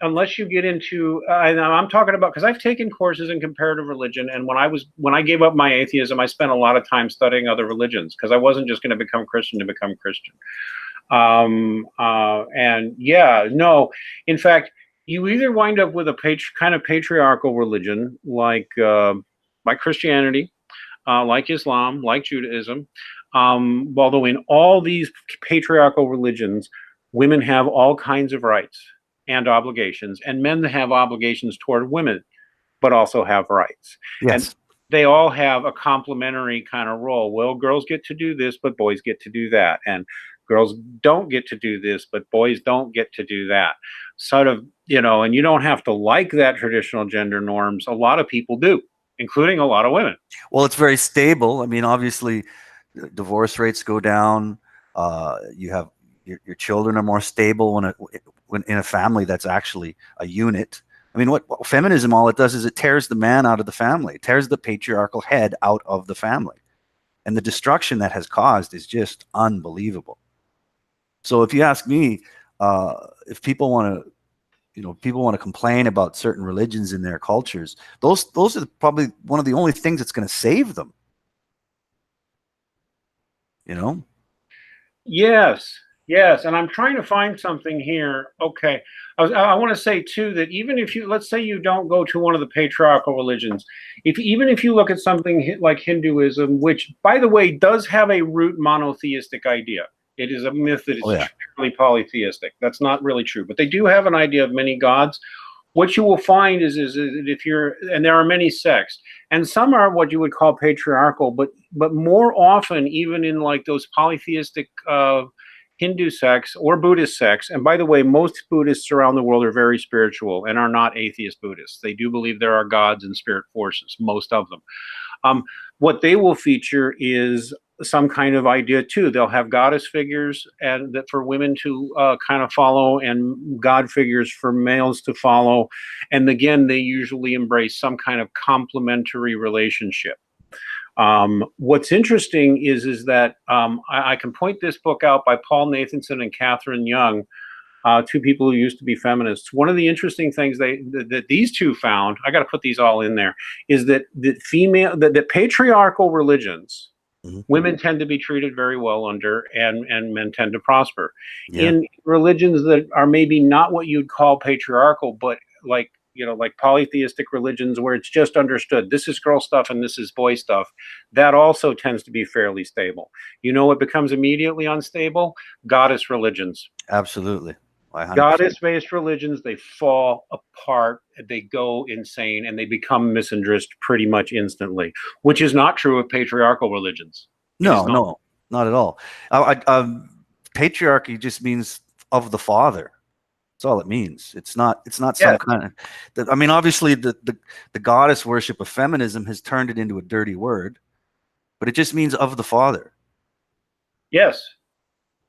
S1: unless you get into, and I'm talking about because I've taken courses in comparative religion, and when I gave up my atheism, I spent a lot of time studying other religions because I wasn't just going to become Christian to become Christian. And yeah, no, in fact, you either wind up with a kind of patriarchal religion like Christianity, like Islam, like Judaism. Although in all these patriarchal religions, women have all kinds of rights and obligations, and men have obligations toward women, but also have rights. And
S2: yes,
S1: they all have a complementary kind of role. Well, girls get to do this, but boys get to do that. And girls don't get to do this, but boys don't get to do that. Sort of, and you don't have to like that traditional gender norms. A lot of people do, including a lot of women.
S2: well, it's very stable. I mean, obviously, divorce rates go down. You have your children are more stable when in a family that's actually a unit. I mean, what feminism, all it does is it tears the man out of the family, it tears the patriarchal head out of the family, and the destruction that has caused is just unbelievable. So, if you ask me, if people want to, people want to complain about certain religions in their cultures, those are probably one of the only things that's going to save them. You know.
S1: Yes, yes, and I'm trying to find something here. Okay, I want to say too that even if let's say you don't go to one of the patriarchal religions, even if you look at something like Hinduism, which by the way does have a root monotheistic idea, it is a myth that
S2: Oh
S1: it's
S2: yeah.
S1: purely polytheistic. That's not really true, but they do have an idea of many gods. What you will find is that if you're, and there are many sects, and some are what you would call patriarchal, but more often, even in like those polytheistic Hindu sects or Buddhist sects, and by the way, most Buddhists around the world are very spiritual and are not atheist Buddhists. They do believe there are gods and spirit forces, most of them. What they will feature is some kind of idea too. They'll have goddess figures and that for women to kind of follow, and god figures for males to follow. And again, they usually embrace some kind of complementary relationship. What's interesting is that I can point this book out by Paul Nathanson and Catherine Young, two people who used to be feminists. One of the interesting things that these two found, I got to put these all in there, is that patriarchal religions,
S2: Mm-hmm.
S1: women tend to be treated very well under, and men tend to prosper.
S2: Yeah.
S1: In religions that are maybe not what you'd call patriarchal, but like like polytheistic religions where it's just understood this is girl stuff and this is boy stuff, that also tends to be fairly stable. It becomes immediately unstable: goddess religions.
S2: Absolutely. 100%.
S1: Goddess-based religions, they fall apart, they go insane, and they become misandrist pretty much instantly, which is not true of patriarchal religions. It is
S2: No,
S1: not.
S2: no, not at all. Patriarchy just means of the father. That's all it means. It's not. It's not some
S1: Yeah.
S2: kind of. I mean, obviously, the goddess worship of feminism has turned it into a dirty word, but it just means of the father.
S1: Yes.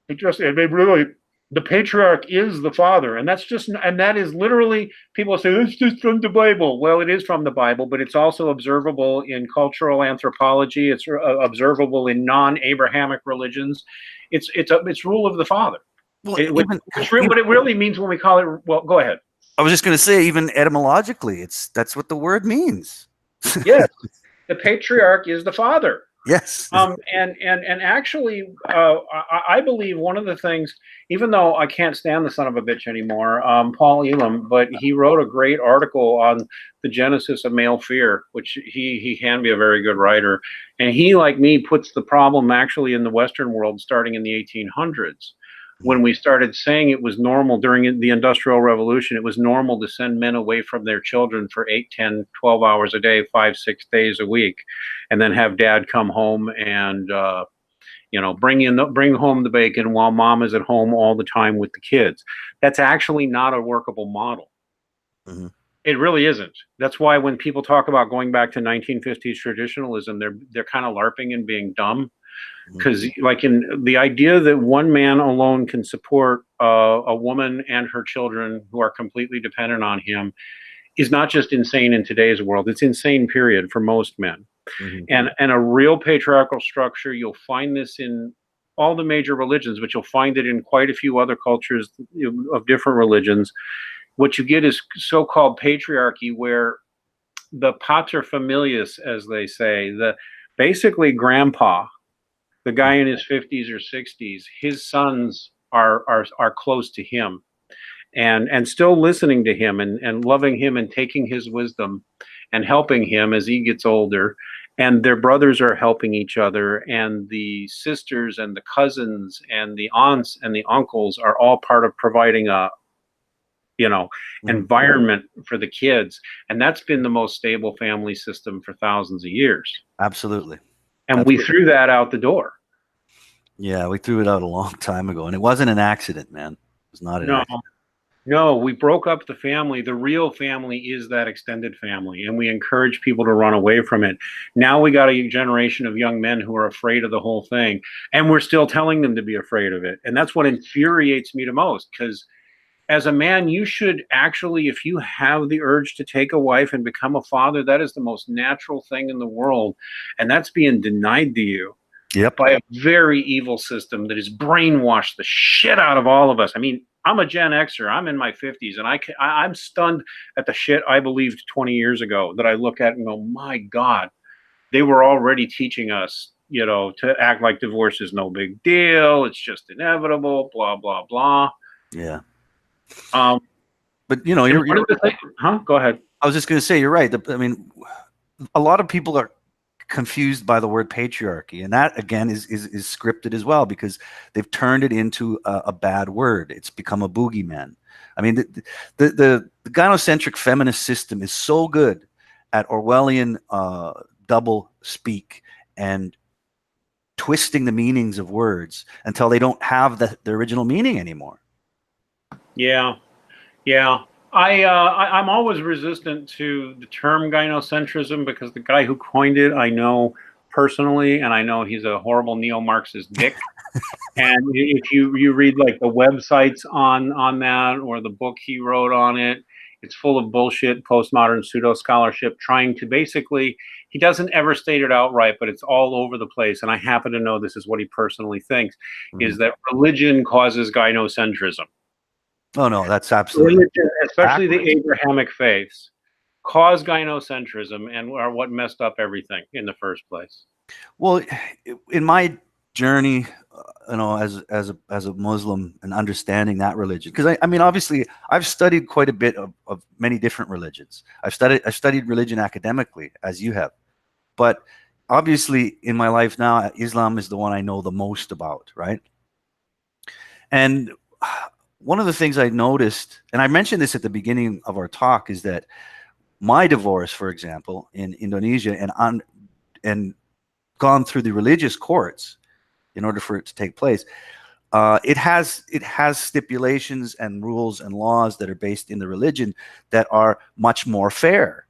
S1: It really The patriarch is the father, and that is literally, people say it's just from the Bible. Well, it is from the Bible, but it's also observable in cultural anthropology. It's observable in non-Abrahamic religions. It's rule of the father.
S2: Well,
S1: What it really means when we call it. Well, go ahead.
S2: I was just going to say, even etymologically, that's what the word means.
S1: Yes, the patriarch is the father.
S2: Yes.
S1: And actually, I believe one of the things, even though I can't stand the son of a bitch anymore, Paul Elam, but he wrote a great article on the genesis of male fear, which he can be a very good writer. And he, like me, puts the problem actually in the Western world starting in the 1800s. When we started saying it was normal during the Industrial Revolution, it was normal to send men away from their children for 8, 10, 12 hours a day, 5, 6 days a week, and then have dad come home and bring home the bacon while mom is at home all the time with the kids. That's actually not a workable model.
S2: Mm-hmm.
S1: It really isn't. That's why when people talk about going back to 1950s traditionalism, they're kind of LARPing and being dumb. Because like in the idea that one man alone can support a woman and her children who are completely dependent on him is not just insane in today's world. It's insane, period, for most men.
S2: Mm-hmm.
S1: And a real patriarchal structure, you'll find this in all the major religions, but you'll find it in quite a few other cultures of different religions. What you get is so-called patriarchy, where the pater familias, as they say, basically grandpa, the guy in his 50s or 60s, his sons are close to him and still listening to him and loving him and taking his wisdom and helping him as he gets older. And their brothers are helping each other, and the sisters and the cousins and the aunts and the uncles are all part of providing a environment for the kids. And that's been the most stable family system for thousands of years.
S2: Absolutely.
S1: And we threw that out the door.
S2: Yeah, we threw it out a long time ago, and it wasn't an accident, man. It was not an accident.
S1: No, we broke up the family. The real family is that extended family, and we encourage people to run away from it. Now we got a generation of young men who are afraid of the whole thing, and we're still telling them to be afraid of it. And that's what infuriates me the most, because as a man, you should actually, if you have the urge to take a wife and become a father, that is the most natural thing in the world, and that's being denied to you.
S2: Yep.
S1: By a very evil system that has brainwashed the shit out of all of us. I mean, I'm a Gen Xer. I'm in my 50s, and I'm stunned at the shit I believed 20 years ago that I look at and go, my God, they were already teaching us, to act like divorce is no big deal. It's just inevitable, blah, blah, blah.
S2: Yeah.
S1: But, you're go ahead.
S2: I was just going to say, you're right. I mean, a lot of people are confused by the word patriarchy, and that again is scripted as well, because they've turned it into a bad word. It's become a boogeyman. I mean, the gynocentric feminist system is so good at Orwellian double speak and twisting the meanings of words until they don't have the original meaning anymore. Yeah.
S1: I'm always resistant to the term gynocentrism, because the guy who coined it I know personally, and I know he's a horrible neo-Marxist dick. And if you read like the websites on that, or the book he wrote on it, it's full of bullshit, postmodern pseudo scholarship, trying to basically, he doesn't ever state it outright, but it's all over the place. And I happen to know this is what he personally thinks, is that religion causes gynocentrism.
S2: Oh no, that's absolutely
S1: religion, especially the Abrahamic faiths, cause gynocentrism and are what messed up everything in the first place.
S2: Well, in my journey, as a Muslim and understanding that religion, because I mean, obviously, I've studied quite a bit of many different religions. I've studied religion academically, as you have, but obviously, in my life now, Islam is the one I know the most about, right? And one of the things I noticed, and I mentioned this at the beginning of our talk, is that my divorce, for example, in Indonesia, and gone through the religious courts in order for it to take place, it has stipulations and rules and laws that are based in the religion that are much more fair.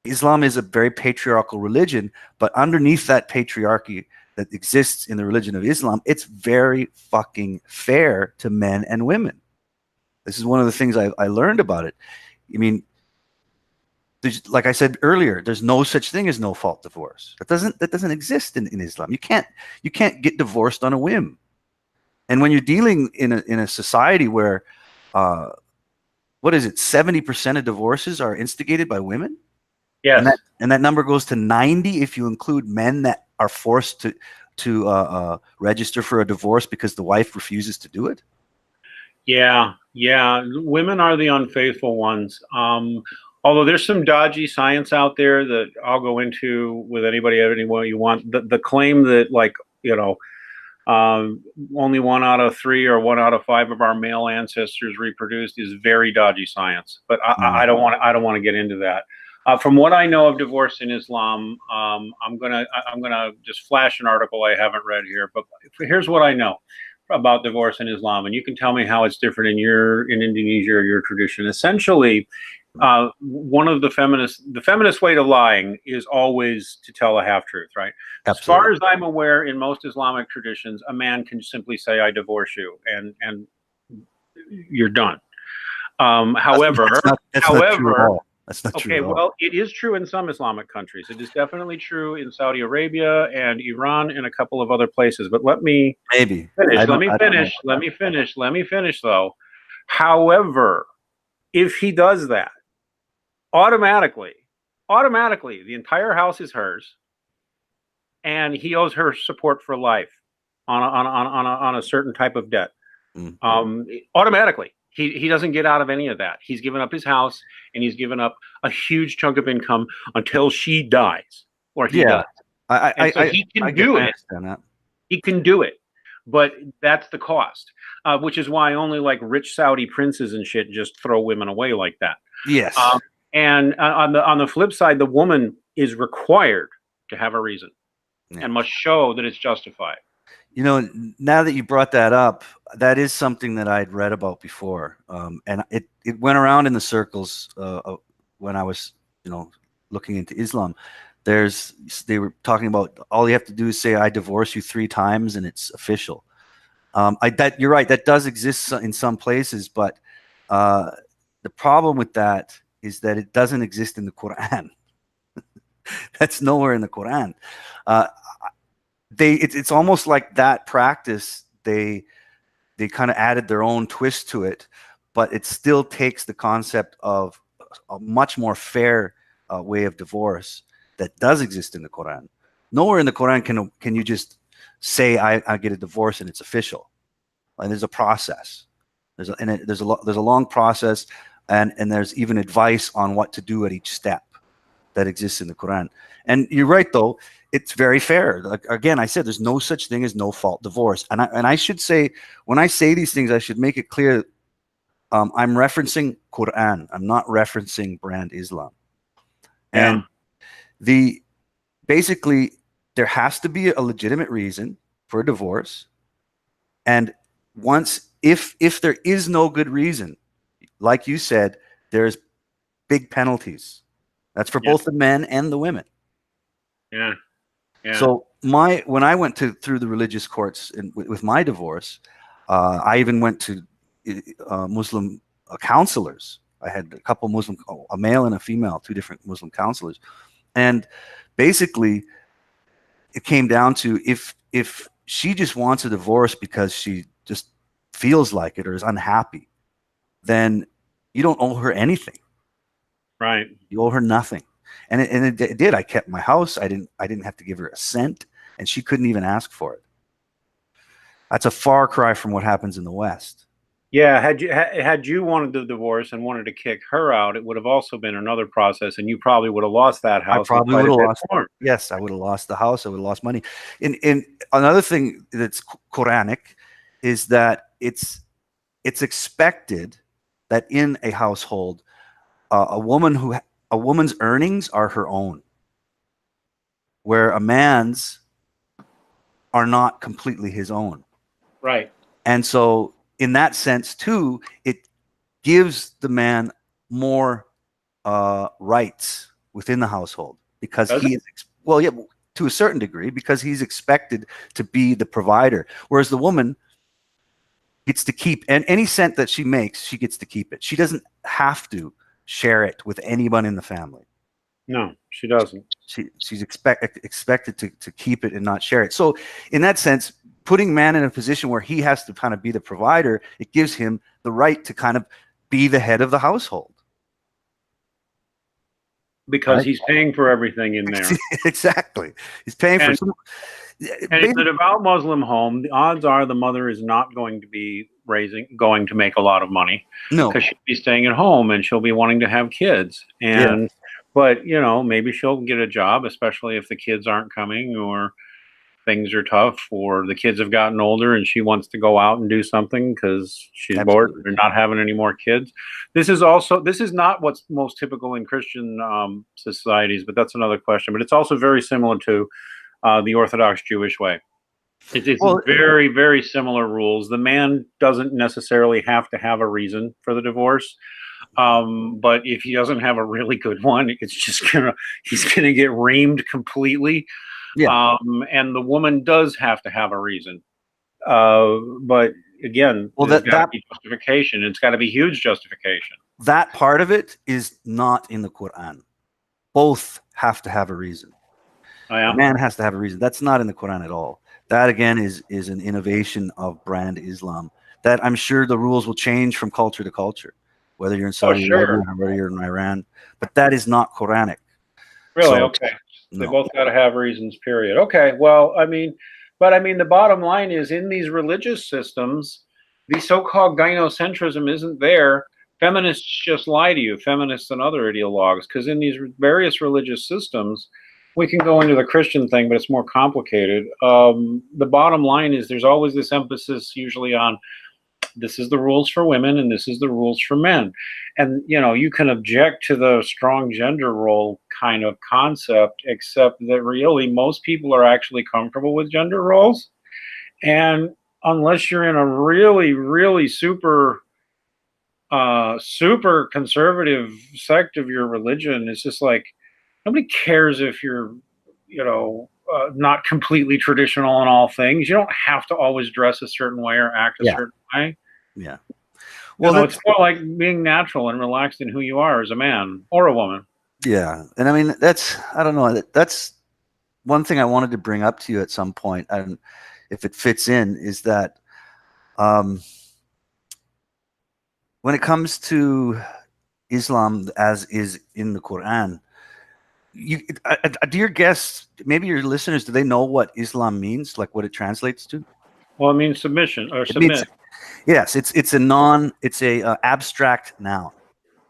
S2: Islam is a very patriarchal religion, but underneath that patriarchy, that exists in the religion of Islam, it's very fucking fair to men and women. This is one of the things I learned about it. I mean, like I said earlier, there's no such thing as no fault divorce. That doesn't exist in Islam. You can't get divorced on a whim. And when you're dealing in a society where what is it, 70% of divorces are instigated by women?
S1: Yes.
S2: And that number goes to 90 if you include men that are forced to register for a divorce because the wife refuses to do it.
S1: Yeah, yeah. Women are the unfaithful ones. Although there's some dodgy science out there that I'll go into with anybody any way you want. The claim that, like, you know, only 1 out of 3 or 1 out of 5 of our male ancestors reproduced is very dodgy science. But I don't want to get into that. From what I know of divorce in Islam, I'm gonna just flash an article I haven't read here. But here's what I know about divorce in Islam, and you can tell me how it's different in Indonesia or your tradition. Essentially, one of the feminist way to lying is always to tell a half truth, right?
S2: Absolutely.
S1: As far as I'm aware, in most Islamic traditions, a man can simply say, "I divorce you," and you're done. However,
S2: that's not true at all. That's not true at all.
S1: Well, it is true in some Islamic countries. It is definitely true in Saudi Arabia and Iran and a couple of other places. But let me finish. Let me finish, though. However, if he does that, automatically, the entire house is hers, and he owes her support for life on a certain type of debt. Automatically. He doesn't get out of any of that. He's given up his house, and he's given up a huge chunk of income until she dies, or he dies. He can do it. He can do it, but that's the cost, which is why only like rich Saudi princes and shit just throw women away like that.
S2: Yes.
S1: And on the flip side, the woman is required to have a reason and must show that it's justified.
S2: You know, now that you brought that up, that is something that I'd read about before, and it went around in the circles when I was, you know, looking into Islam. They were talking about all you have to do is say, "I divorce you 3 times," and it's official. You're right, that does exist in some places, but the problem with that is that it doesn't exist in the Quran. That's nowhere in the Quran. It's almost like that practice, they kind of added their own twist to it, but it still takes the concept of a much more fair way of divorce that does exist in the Quran. Nowhere in the Quran can you just say I get a divorce and it's official. And there's a process. There's a long process, and there's even advice on what to do at each step that exists in the Quran. And you're right, though. It's very fair. Like, again, I said there's no such thing as no fault divorce. And I should say, when I say these things, I should make it clear I'm referencing Quran. I'm not referencing brand Islam. And basically there has to be a legitimate reason for a divorce. And if there is no good reason, like you said, there's big penalties. That's for both the men and the women.
S1: Yeah. Yeah.
S2: So when I went through the religious courts with my divorce, I even went to Muslim counselors. I had a couple Muslim, a male and a female, 2 different Muslim counselors, and basically it came down to if she just wants a divorce because she just feels like it or is unhappy, then you don't owe her anything.
S1: Right.
S2: You owe her nothing. And it did. I kept my house. I didn't have to give her a cent, and she couldn't even ask for it. That's a far cry from what happens in the West.
S1: Yeah, had you wanted the divorce and wanted to kick her out, it would have also been another process, and you probably would have lost that house.
S2: I probably would have lost. Yes, I would have lost the house. I would have lost money. And another thing that's Quranic is that it's expected that in a household, a woman's earnings are her own, where a man's are not completely his own.
S1: Right.
S2: And so in that sense too, it gives the man more rights within the household because he is, well, yeah, to a certain degree because he's expected to be the provider. Whereas the woman gets to keep, and any cent that she makes, she gets to keep it. She doesn't have to share it with anyone in the family.
S1: No, she doesn't.
S2: She's expected to keep it and not share it. So in that sense, putting man in a position where he has to kind of be the provider, it gives him the right to kind of be the head of the household.
S1: Because
S2: right?
S1: He's paying for everything in there.
S2: Exactly. He's paying for some.
S1: And in a devout Muslim home, the odds are the mother is not going to be going to make a lot of money.
S2: No.
S1: Because she'll be staying at home and she'll be wanting to have kids. And but maybe she'll get a job, especially if the kids aren't coming or things are tough or the kids have gotten older and she wants to go out and do something because she's bored or not having any more kids. This is not what's most typical in Christian societies, but that's another question. But it's also very similar to the Orthodox Jewish way. It's very, very similar rules. The man doesn't necessarily have to have a reason for the divorce. But if he doesn't have a really good one, he's gonna get reamed completely.
S2: Yeah.
S1: And the woman does have to have a reason. But again, there's got to be justification. It's got to be huge justification.
S2: That part of it is not in the Quran. Both have to have a reason.
S1: Oh, yeah?
S2: The man has to have a reason. That's not in the Quran at all. That again is an innovation of brand Islam. That I'm sure the rules will change from culture to culture, whether you're in Saudi Arabia or whether you're in Iran. But that is not Quranic.
S1: Really? So, okay. They both got to have reasons, period. Okay. Well, the bottom line is in these religious systems, the so-called gynocentrism isn't there. Feminists just lie to you, feminists and other ideologues, because in these various religious systems, we can go into the Christian thing, but it's more complicated. The bottom line is there's always this emphasis usually on this is the rules for women and this is the rules for men. And, you can object to the strong gender role kind of concept, except that really most people are actually comfortable with gender roles. And unless you're in a really, really super conservative sect of your religion, it's just like, nobody cares if you're, not completely traditional in all things. You don't have to always dress a certain way or act a certain way.
S2: Yeah.
S1: Well, it's more like being natural and relaxed in who you are as a man or a woman.
S2: Yeah. And I mean, that's one thing I wanted to bring up to you at some point. And if it fits in, is that when it comes to Islam as is in the Quran, do your guests, maybe your listeners, do they know what Islam means, like what it translates to?
S1: Well, it means submission or submit.
S2: Yes, it's a abstract noun.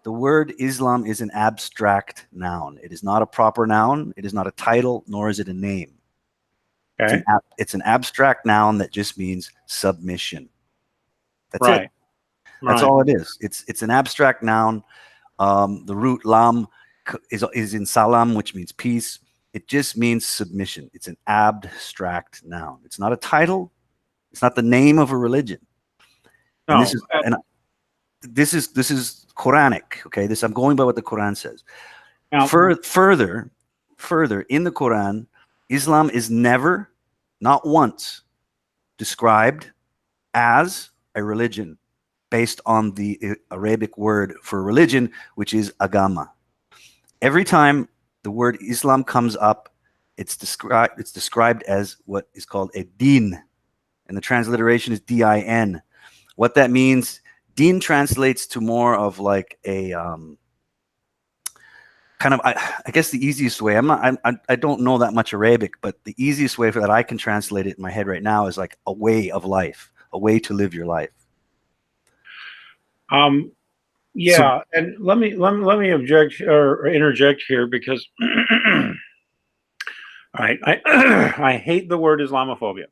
S2: The word Islam is an abstract noun. It is not a proper noun. It is not a title, nor is it a name.
S1: Okay.
S2: It's an abstract noun that just means submission. That's it. That's all it is. It's an abstract noun. The root lam is in salam, which means peace. It just means submission. It's an abstract noun. It's not a title. It's not the name of a religion.
S1: No.
S2: And this is Quranic. Okay, I'm going by what the Quran says. Now, further in the Quran, Islam is never, not once, described as a religion based on the Arabic word for religion, which is agama. Every time the word Islam comes up, it's described as what is called a din, and the transliteration is din. What that means, din translates to more of like a kind of, I guess the easiest way. I don't know that much Arabic, but the easiest way for that I can translate it in my head right now is like a way of life, a way to live your life.
S1: Yeah, and let me object or interject here because I hate the word Islamophobia,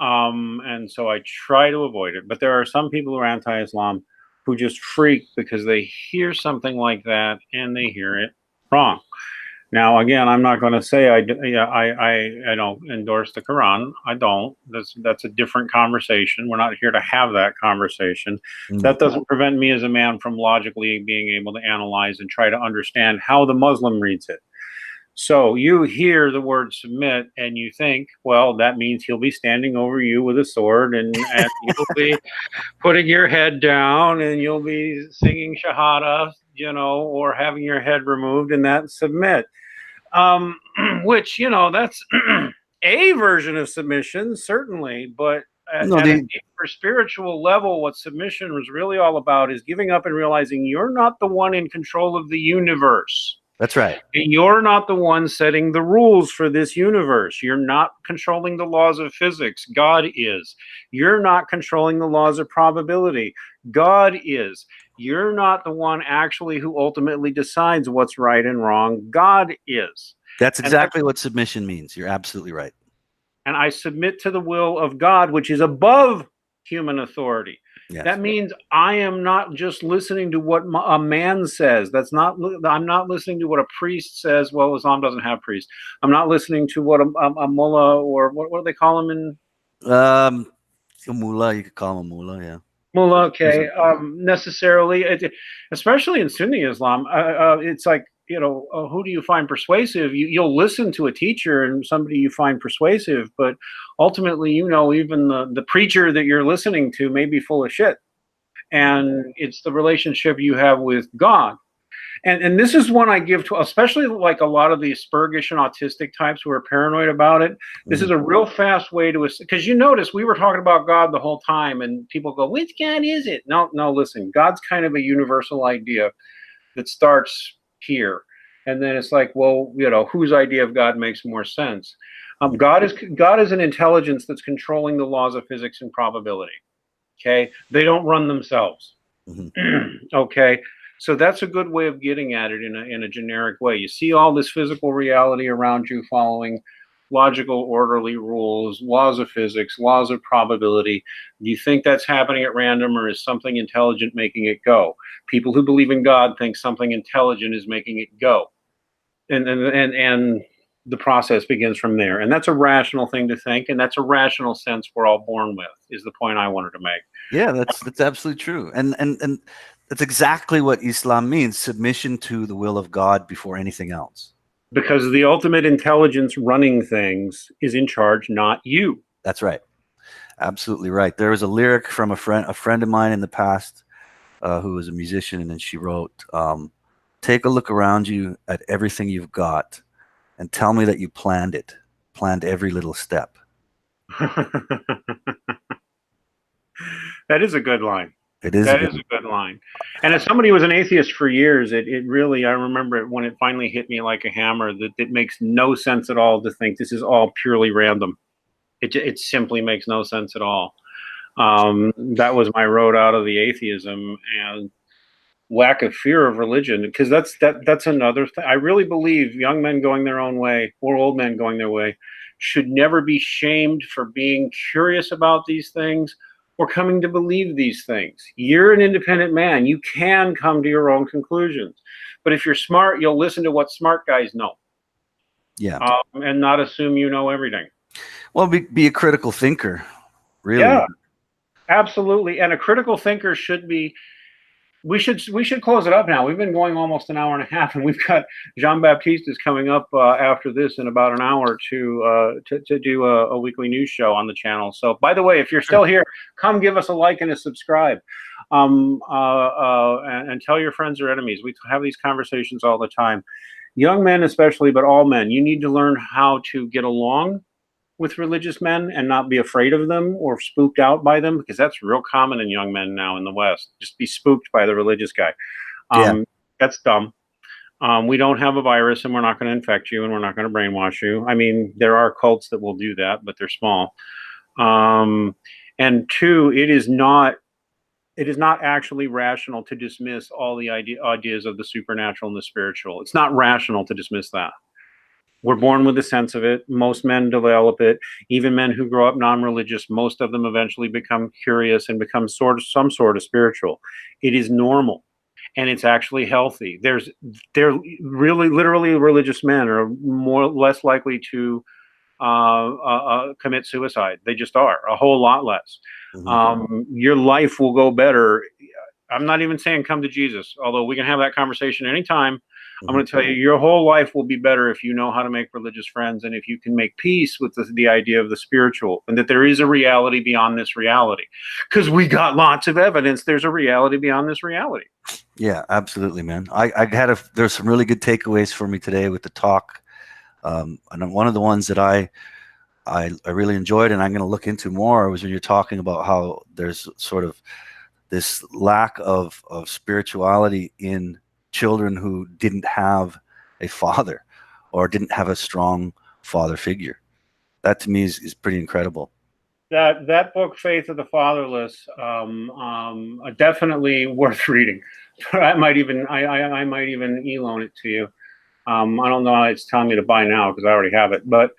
S1: and so I try to avoid it. But there are some people who are anti-Islam who just freak because they hear something like that and they hear it wrong. Now, again, I'm not going to say I don't endorse the Quran. I don't. That's a different conversation. We're not here to have that conversation. Mm-hmm. That doesn't prevent me as a man from logically being able to analyze and try to understand how the Muslim reads it. So you hear the word submit and you think, well, that means he'll be standing over you with a sword, and you'll be putting your head down and you'll be singing Shahada, or having your head removed, and that's submit. Which, that's a version of submission, certainly, but
S2: No,
S1: at a deeper spiritual level, what submission was really all about is giving up and realizing you're not the one in control of the universe.
S2: that's right.
S1: You're not the one setting the rules for this universe. You're not controlling the laws of physics. God is. You're not controlling the laws of probability. God is. You're not the one actually who ultimately decides what's right and wrong. God is.
S2: That's exactly what submission means. You're absolutely right.
S1: And I submit to the will of God, which is above human authority.
S2: Yes.
S1: That means I am not just listening to what a man says. I'm not listening to what a priest says. Well, Islam doesn't have priests. I'm not listening to what a mullah, or what do they call him in?
S2: A mullah, you could call him a mullah, yeah.
S1: Mullah, okay. Necessarily, especially in Sunni Islam, it's like, who do you find persuasive? You'll listen to a teacher and somebody you find persuasive, but ultimately, even the preacher that you're listening to may be full of shit. And it's the relationship you have with God. And this is one I give to, especially like a lot of these Spurgish and autistic types who are paranoid about it. This is a real fast way to, because you notice we were talking about God the whole time, and people go, which God is it? No, listen, God's kind of a universal idea that starts here. And then it's like, well, whose idea of God makes more sense? God is an intelligence that's controlling the laws of physics and probability. Okay. They don't run themselves. Okay. So that's a good way of getting at it in a generic way. You see all this physical reality around you following logical, orderly rules, laws of physics, laws of probability. Do you think that's happening at random, or is something intelligent making it go? People who believe in God think something intelligent is making it go. And the process begins from there. And that's a rational thing to think, and that's a rational sense we're all born with, is the point I wanted to make.
S2: Yeah, that's absolutely true. And that's exactly what Islam means: submission to the will of God before anything else.
S1: Because the ultimate intelligence running things is in charge, not you.
S2: That's right. Absolutely right. There was a lyric from a friend of mine in the past who was a musician, and then she wrote, take a look around you at everything you've got and tell me that you planned every little step.
S1: That is a good line.
S2: It is.
S1: That is a good line. And as somebody who was an atheist for years, it really, I remember it when it finally hit me like a hammer, that it makes no sense at all to think this is all purely random. It simply makes no sense at all. That was my road out of the atheism and lack of fear of religion, because that's another thing. I really believe young men going their own way, or old men going their way, should never be shamed for being curious about these things or coming to believe these things. You're an independent man. You can come to your own conclusions. But if you're smart, you'll listen to what smart guys know.
S2: Yeah.
S1: And not assume you know everything.
S2: Well, be a critical thinker, really.
S1: Yeah, absolutely. And a critical thinker should be, we should close it up now. We've been going almost an hour and a half, and we've got Jean-Baptiste is coming up after this in about an hour to do a weekly news show on the channel. So, by the way, if you're still here, come give us a like and a subscribe, and tell your friends or enemies. We have these conversations all the time. Young men especially, but all men, you need to learn how to get along with religious men and not be afraid of them or spooked out by them, because that's real common in young men now in the West. Just be spooked by the religious guy. That's dumb. We don't have a virus, and we're not going to infect you, and we're not going to brainwash you. I mean, there are cults that will do that, but they're small. And two, it is not actually rational to dismiss all the ideas of the supernatural and the spiritual. It's not rational to dismiss that. We're born with a sense of it. Most men develop it. Even men who grow up non-religious, most of them eventually become curious and become some sort of spiritual. It is normal, and it's actually healthy. They're really, literally, religious men are less likely to commit suicide. They just are, a whole lot less. Your life will go better. I'm not even saying come to Jesus, although we can have that conversation anytime. I'm going to tell you, your whole life will be better if you know how to make religious friends and if you can make peace with the idea of the spiritual and that there is a reality beyond this reality. Because we got lots of evidence there's a reality beyond this reality.
S2: Yeah, absolutely, man. There's some really good takeaways for me today with the talk. And one of the ones that I really enjoyed and I'm going to look into more was when you're talking about how there's sort of this lack of spirituality in children who didn't have a father or didn't have a strong father figure. That to me is pretty incredible.
S1: That book, Faith of the Fatherless, definitely worth reading. I might even e-loan it to you. I don't know how it's telling me to buy now because I already have it. But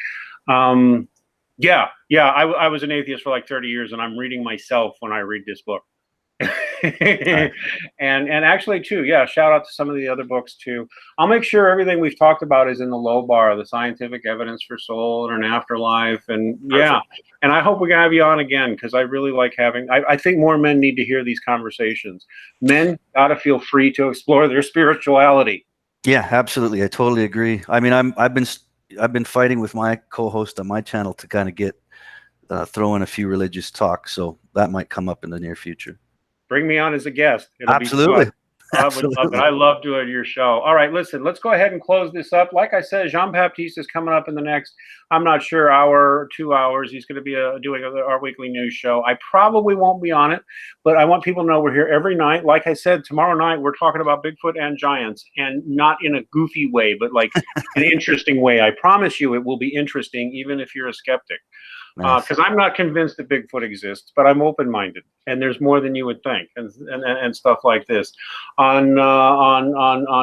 S1: yeah, I was an atheist for like 30 years, and I'm reading myself when I read this book. and actually too, yeah, shout out to some of the other books too. I'll make sure everything we've talked about is in the low bar, the scientific evidence for soul and an afterlife. And yeah, and I hope we can have you on again because I really like having, I think more men need to hear these conversations. Men got to feel free to explore their spirituality.
S2: Yeah, absolutely. I totally agree. I mean, I've been fighting with my co-host on my channel to kind of get throw in a few religious talks, so that might come up in the near future.
S1: Bring me on as a guest. It'll
S2: Absolutely.
S1: Be fun. I would love it. I love doing your show. All right, listen, let's go ahead and close this up. Like I said, Jean-Baptiste is coming up in the next, I'm not sure, hour, 2 hours. He's going to be doing our weekly news show. I probably won't be on it, but I want people to know we're here every night. Like I said, tomorrow night, we're talking about Bigfoot and giants, and not in a goofy way, but like an interesting way. I promise you it will be interesting, even if you're a skeptic. Because I'm not convinced that Bigfoot exists, but I'm open-minded, and there's more than you would think, and stuff like this. On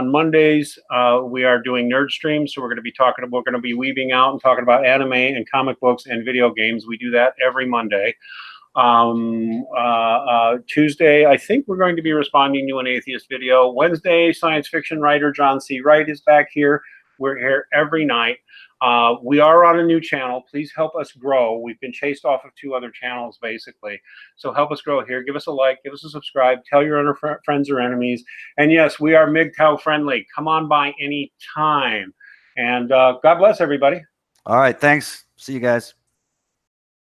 S1: Mondays, we are doing nerd streams, so we're going to be weaving out and talking about anime and comic books and video games. We do that every Monday. Tuesday, I think we're going to be responding to an atheist video. Wednesday, science fiction writer John C. Wright is back here. We're here every night. We are on a new channel. Please help us grow. We've been chased off of 2 other channels, basically. So help us grow here. Give us a like. Give us a subscribe. Tell your other friends or enemies. And yes, we are MGTOW friendly. Come on by any time. And God bless everybody.
S2: All right. Thanks. See you guys.